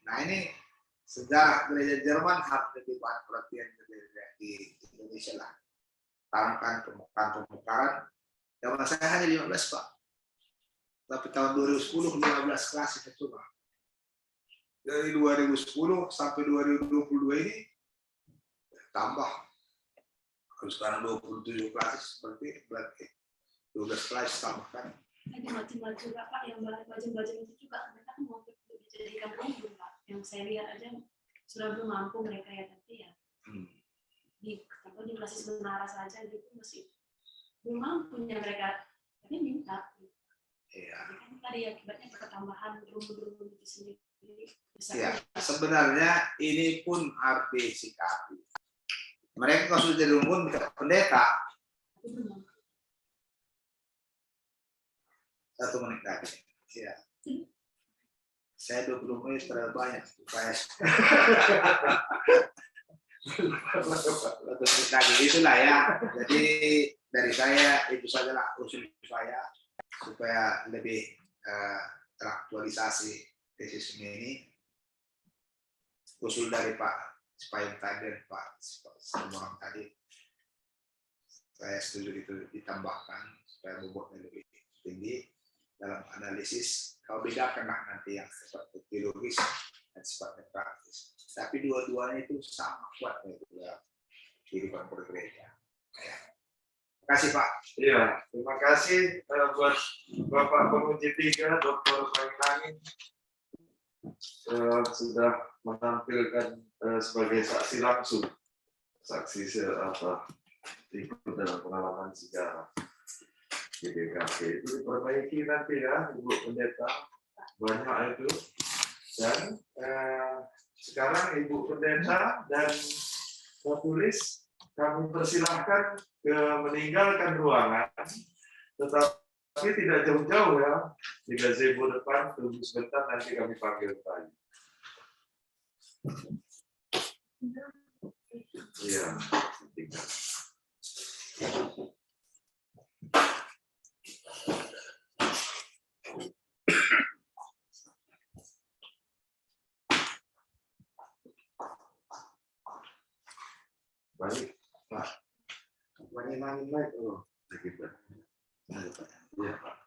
Nah ini sejarah gereja Jerman harus jadi bahan perhatian di Indonesia lah. Tangan pemekaran. Zaman saya hanya 15 Pak. Tapi tahun 2010 15 kelas itu coba. Dari 2010 sampai 2022 ini tambah. Kalau sekarang 27 kelas seperti berarti 12 kelas tambahkan. Ada macam-macam juga Pak, yang baju-baju itu juga mereka kan mau dijadikan umum Pak. Yang saya lihat aja sudah belum mampu mereka ya, tapi ya di basis menara saja gitu masih belum mampunya mereka, tapi minta. Iya. Kan tadi akibatnya pertambahan rumah-rumah itu sendiri. Ya, sebenarnya ini pun harus disikapi. Mereka kalau sudah jadi rumpun minta pendeta. 1 menit lagi. Ya. Saya 20 menit terlalu banyak. Supaya 1 menit lagi itulah ya. Jadi dari saya itu sajalah usul saya supaya lebih teraktualisasi tesis ini. Usul dari Pak Spayung tadi dan Pak Semorang tadi, saya setuju itu ditambahkan supaya bobotnya lebih tinggi dalam analisis. Kalau bedakanlah nanti yang sifatnya teologis dan sifatnya praktis. Tapi dua-duanya itu sama kuat itu dalam kehidupan bergereja. Ya. Terima kasih Pak. Iya, terima kasih buat Bapak Penguji 3, Dr. Langit sudah menampilkan sebagai saksi langsung, saksi ikut dalam pengalaman sejarah GBKP. Itu diperbaiki nanti ya, Ibu Pendeta, banyak itu. Dan sekarang Ibu Pendeta dan Tulis kami persilahkan meninggalkan ruangan, tetapi tidak jauh-jauh ya, di gazebo depan, tunggu sebentar nanti kami panggil Pak. Iya, tinggal. Baik, Pak. Mani baik loh. Begitu. Ya, Pak.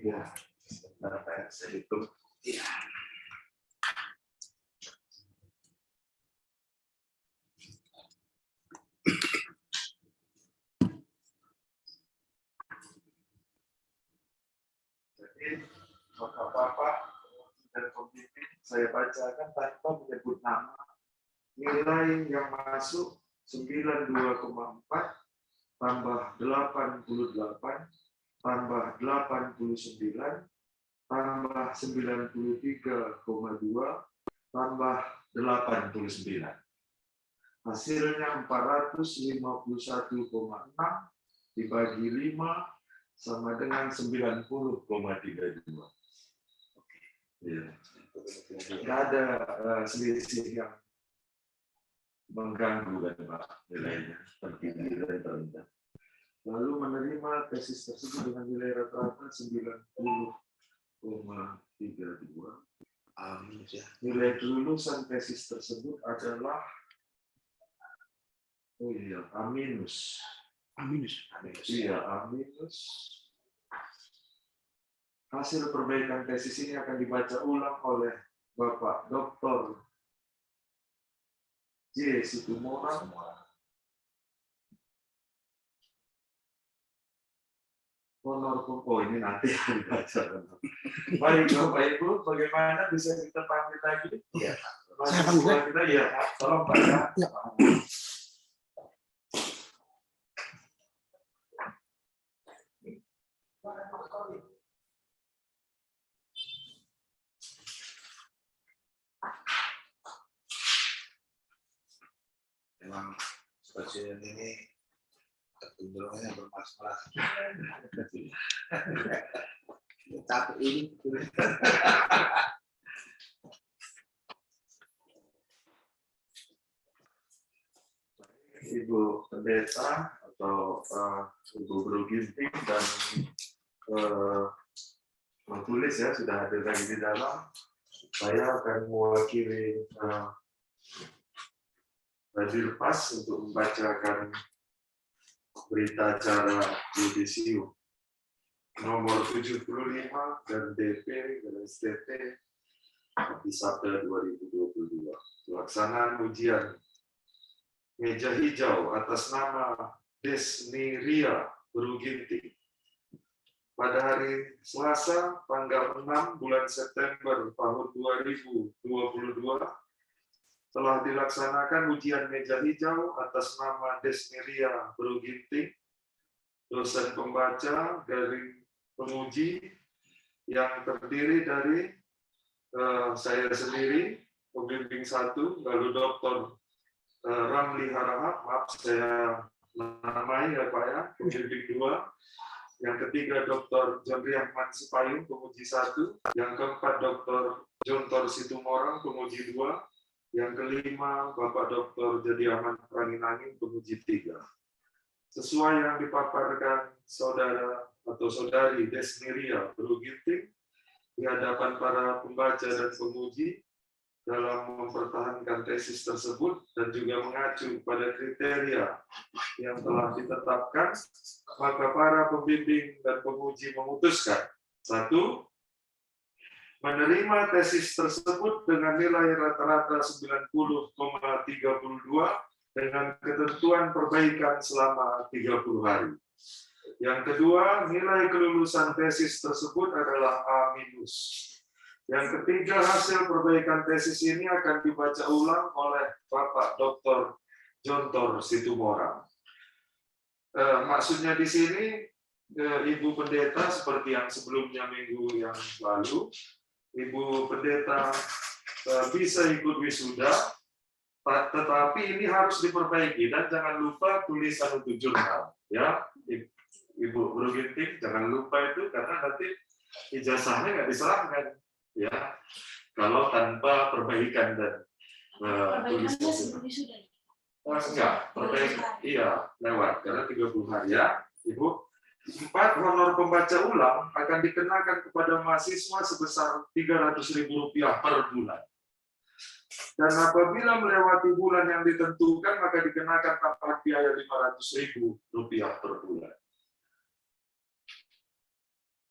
Ya, sebentar Pak, saya hitung. Iya. Jadi, Bapak-bapak dan pemimpin, saya bacakan tanpa menyebut nama. Nilai yang masuk 92,4 tambah 88 tambah 89 tambah 93,2 tambah 89. Hasilnya 451,6 dibagi 5 sama dengan 90,32. Ya. Tidak ada selisih yang mengganggu kan Pak nilainya, tertinggi dan terendah. Lalu menerima tesis tersebut dengan nilai rata-rata 90,32. Ya. Nilai kelulusan tesis tersebut adalah A minus. Iya, A minus. Hasil perbaikan tesis ini akan dibaca ulang oleh Bapak Dr. J. Situmorang honor ini nanti akan dibaca. Baik Bapak Ibu, bagaimana bisa kita panggil lagi? Iya. Saya panggil. Kita ya, tolong Pak ya. Memang pasien ini kecenderungannya bermasalah. Tapi ini Ibu Pendeta atau Ibu Guru Ginting dan menulis ya sudah ada lagi di dalam. Saya akan mewakili Hadir Pas untuk membacakan berita acara yudisium nomor 75 dan DP dan STT di Sabda 2022. Pelaksanaan ujian meja hijau atas nama Desniria Beruginting pada hari Selasa tanggal 6 bulan September tahun 2022 telah dilaksanakan ujian meja hijau atas nama Desniria Beruginting, dosen pembaca dari penguji yang terdiri dari saya sendiri, pembimbing 1, lalu Dr. Ramli Harahap, maaf saya namai ya Pak ya, pembimbing 2, yang ketiga Dr. John Riahman Sepayung, penguji 1, yang keempat Dr. Jontor Situmorang, penguji 2, yang kelima Bapak Dr. Jadiaman Praninangin, penguji 3. Sesuai yang dipaparkan saudara atau saudari Desniria Beruginting di hadapan para pembaca dan penguji dalam mempertahankan tesis tersebut dan juga mengacu pada kriteria yang telah ditetapkan, maka para pembimbing dan penguji memutuskan: 1. Menerima tesis tersebut dengan nilai rata-rata 90,32 dengan ketentuan perbaikan selama 30 hari. Yang kedua, nilai kelulusan tesis tersebut adalah A-. Yang ketiga, hasil perbaikan tesis ini akan dibaca ulang oleh Bapak Dr. Jontor Situmorang. Maksudnya di sini, Ibu Pendeta seperti yang sebelumnya minggu yang lalu, Ibu Pendeta bisa ikut wisuda, tetapi ini harus diperbaiki dan jangan lupa tulisan untuk jurnal, ya, Ibu Beruginting, jangan lupa itu karena nanti ijazahnya nggak diserahkan, ya, kalau tanpa perbaikan dan tulisan. Enggak, perbaikan, iya, lewat karena 30 hari ya, Ibu. 4. Honor pembaca ulang akan dikenakan kepada mahasiswa sebesar Rp300.000 per bulan. Dan apabila melewati bulan yang ditentukan, maka dikenakan tambahan biaya Rp500.000 per bulan.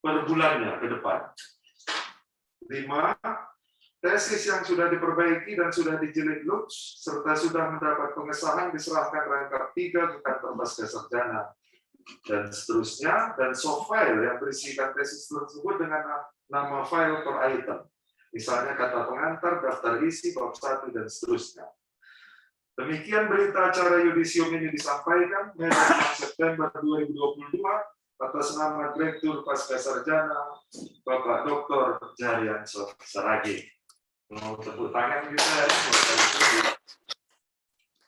Per bulannya ke depan. 5. Tesis yang sudah diperbaiki dan sudah dijilid lux, serta sudah mendapat pengesahan diserahkan rangkap 3 ke kantor pasca sarjana, dan seterusnya, dan soft file yang berisikan tesis tersebut dengan nama file per item. Misalnya kata pengantar, daftar isi, bab 1, dan seterusnya. Demikian berita acara yudisium ini disampaikan Medan 6 September 2022 atas nama Direktur Pasca Sarjana Bapak Dr. Jariansyah Saragih. Mau tepuk tangan kita ya.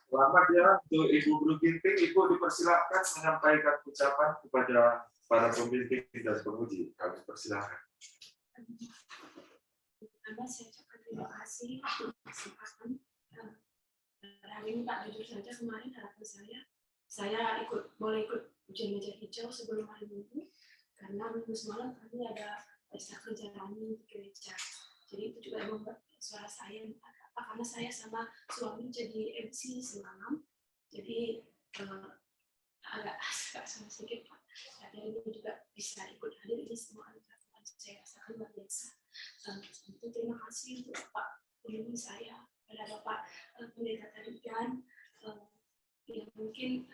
Selamat ya untuk Ibu Guru Ginting. Ibu dipersilakan menyampaikan ucapan kepada para pembimbing dan penguji. Kami persilakan. Pertama, saya ucapkan terima kasih untuk kesempatan. Hari ini Pak, jujur saja kemarin harapan saya boleh ikut ujian meja hijau sebelum hari Minggu, karena minggu semalam kami ada pesta kerja kami di gereja. Jadi itu juga membuat suara saya karena saya sama suami jadi MC semalam, jadi agak sedikit Pak. Jadi ini juga bisa ikut hadir di semua acara saya rasakan luar biasa. Tentu terima kasih untuk Pak pembimbing saya, pada Bapak Pendeta Tarigan, yang mungkin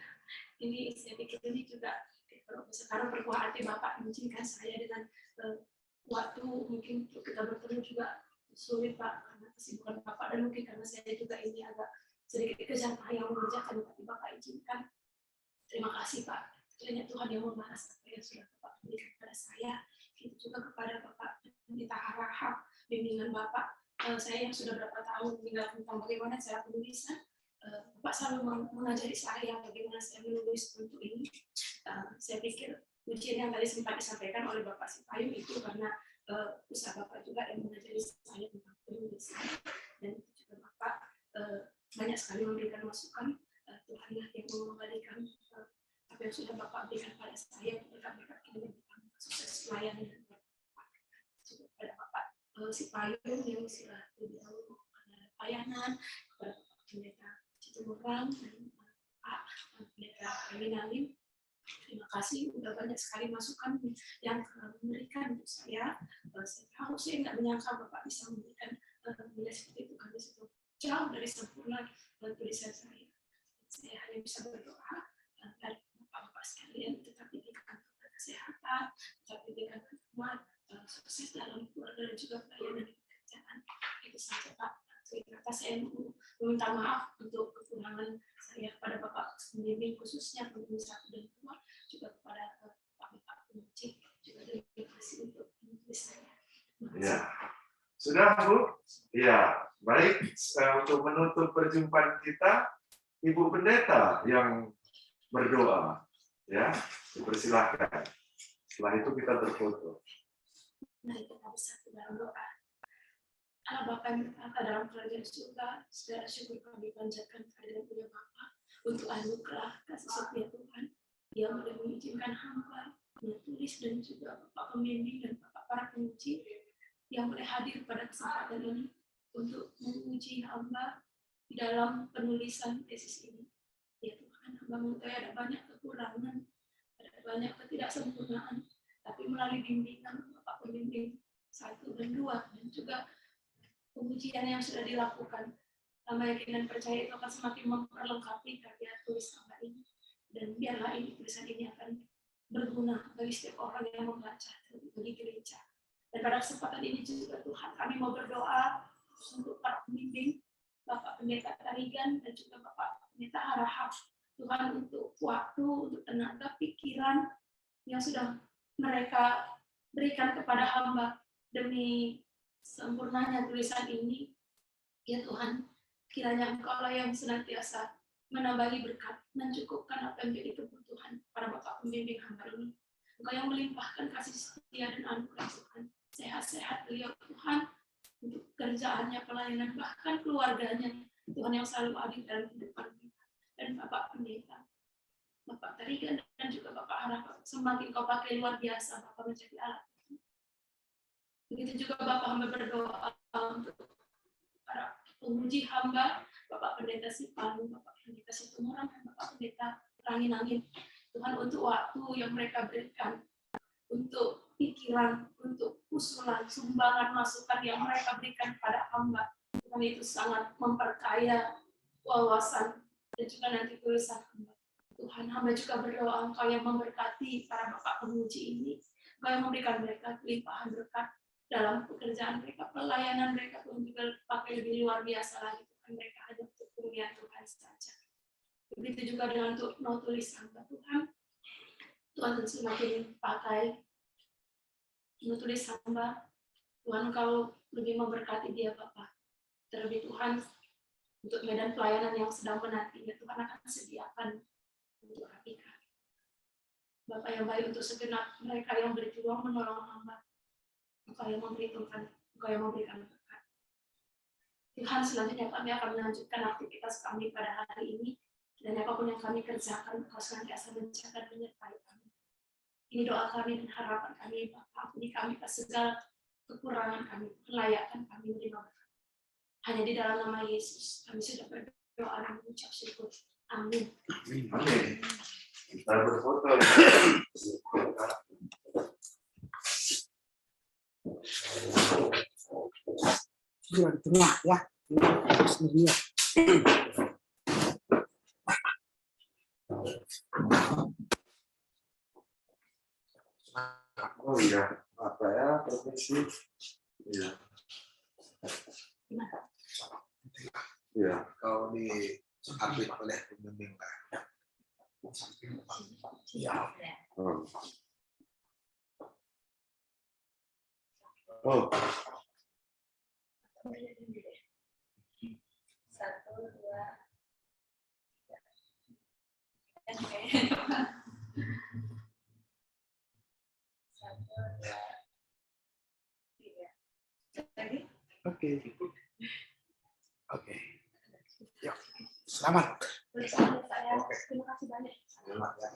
ini saya pikir ini juga sekarang berbuah hati Bapak mengizinkan saya dengan waktu mungkin untuk kita bertemu juga sulit Pak, karena kesibukan Bapak, dan mungkin karena saya juga ini agak sedikit kejar yang mengerjakan, tapi Bapak izinkan. Terima kasih Pak. Kiranya Tuhan yang membalas apa yang sudah Bapak berikan kepada saya. Itu juga kepada Bapak Pendeta Harahap, bimbingan Bapak. Saya yang sudah berapa tahun tinggal tentang bagaimana cara penulisan, Bapak selalu mengajari saya bagaimana saya menulis untuk ini. Saya pikir ujian yang tadi sempat disampaikan oleh Bapak Sipayung itu karena usaha Bapak juga yang mengajari saya tentang penulisan, dan itu juga Bapak banyak sekali memberikan masukan. Tuhanlah yang mengembalikan apa yang sudah Bapak berikan pada saya untuk berkat-berkat ini tentang sukses pelayanan dan juga pada Bapak Sipayung yang sudah lebih dahulu pelayanan, kepada Bapak Pendeta Citumurang dan Pak Pendeta Eminalim. Terima kasih, sudah banyak sekali masukan yang memberikan untuk saya. Saya tahu saya nggak menyangka Bapak bisa memberikan nilai seperti itu, karena itu jauh dari sempurna tulisan saya. Saya hanya bisa berdoa dari Bapak-Bapak sekalian, tetap diberikan kesehatan, tetap diberikan kekuatan, sukses dalam keluarga dan juga pelayanan di pekerjaan. Itu saja Pak. Terima kasih, saya meminta maaf untuk kekurangan saya kepada Bapak pembimbing, khususnya pembimbing 1 dan 2, juga kepada Bapak penguji, juga terima kasih untuk menulis saya. Ya, sudah Bu? Ya, baik. Untuk menutup perjumpaan kita, Ibu Pendeta yang berdoa, ya, dipersilahkan. Setelah itu kita berfoto. Mari kita bersatu dalam doa. Allah Bapa yang berkata dalam kerajaan surga, segala syukur kami panjatkan kehadiran punya Bapa untuk anugerah kasih setia Tuhan yang boleh mengizinkan hamba menulis, dan juga Bapak pembimbing dan Bapak para penguji yang boleh hadir pada kesempatan ini untuk menguji hamba di dalam penulisan tesis ini. Ya Tuhan, hamba mengetahui ada banyak kekurangan, ada banyak ketidaksempurnaan, tapi melalui bimbingan Bapak pembimbing 1 dan 2 dan juga pengujian yang sudah dilakukan, hamba yakin dan percaya itu akan semakin memperlengkapi karya tulis hamba ini, dan biarlah ini tulisan ini akan berguna bagi setiap orang yang membaca, bagi gereja. Dan pada kesempatan ini juga Tuhan, kami mau berdoa untuk para pembimbing, Bapak Pendeta Tarigan dan juga Bapak Pendeta Harahap, Tuhan, untuk waktu, untuk tenaga, pikiran yang sudah mereka berikan kepada hamba demi sempurnanya tulisan ini. Ya Tuhan, kiranya Engkau yang senantiasa menambahi berkat, mencukupkan apa yang menjadi kebutuhan para Bapak pembimbing hamba ini. Engkau yang melimpahkan kasih setia dan anugerah Tuhan. Sehat-sehat beliau Tuhan, untuk kerjaannya, pelayanan, bahkan keluarganya, Tuhan yang selalu adil dalam kehidupan kita. Dan Bapak Pendeta, Bapak Tarigan dan juga Bapak Harap, semakin Kau pakai luar biasa, Bapak menjadi alat. Begitu juga Bapak hamba berdoa untuk para penguji hamba, Bapak Pendeta Sipan, Bapak Pendeta Situmorang, dan Bapak Pendeta Ranginangin. Tuhan, untuk waktu yang mereka berikan, untuk pikiran, untuk usulan, sumbangan, masukan yang mereka berikan pada hamba. Tuhan, itu sangat memperkaya wawasan dan juga nanti tulisan hamba. Tuhan, hamba juga berdoa Engkau yang memberkati para Bapak penguji ini, Engkau yang memberikan mereka kelimpahan berkat dalam pekerjaan mereka, pelayanan mereka. Tuhan juga pakai lebih luar biasa lagi. Tuhan, mereka hanya untuk kemuliaan Tuhan saja. Begitu juga dengan untuk tulis hamba Tuhan. Tuhan semakin pakai menulis hamba. Tuhan, Engkau lebih memberkati dia Bapak. Terlebih Tuhan, untuk medan pelayanan yang sedang menantinya, Tuhan akan sediakan untuk Rapika. Bapak yang baik untuk segenap mereka yang berjuang menolong hamba. Engkau yang memperhitungkan, Engkau yang memberikan berkat. Tuhan, selanjutnya kami akan melanjutkan aktivitas kami pada hari ini, dan apapun yang kami kerjakan, Engkau senantiasa menjaga dan menyertai kami. Ini doa kami dan harapan kami, Bapak. Ampuni kami atas segala kekurangan kami, kelayakan kami menerima berkat. Hanya di dalam nama Yesus kami sudah berdoa dan mengucap syukur. Amin. Amin. Kita berfoto. Sudah di tengah ya. Bismillah. Oh iya, apa ya profesi? Iya. Iya. Kau diapit oleh pembimbing lah. Oh. Oh. 1, 2, 3. Oke. Oke. Yuk. Selamat. Terima kasih banyak. Selamat ya.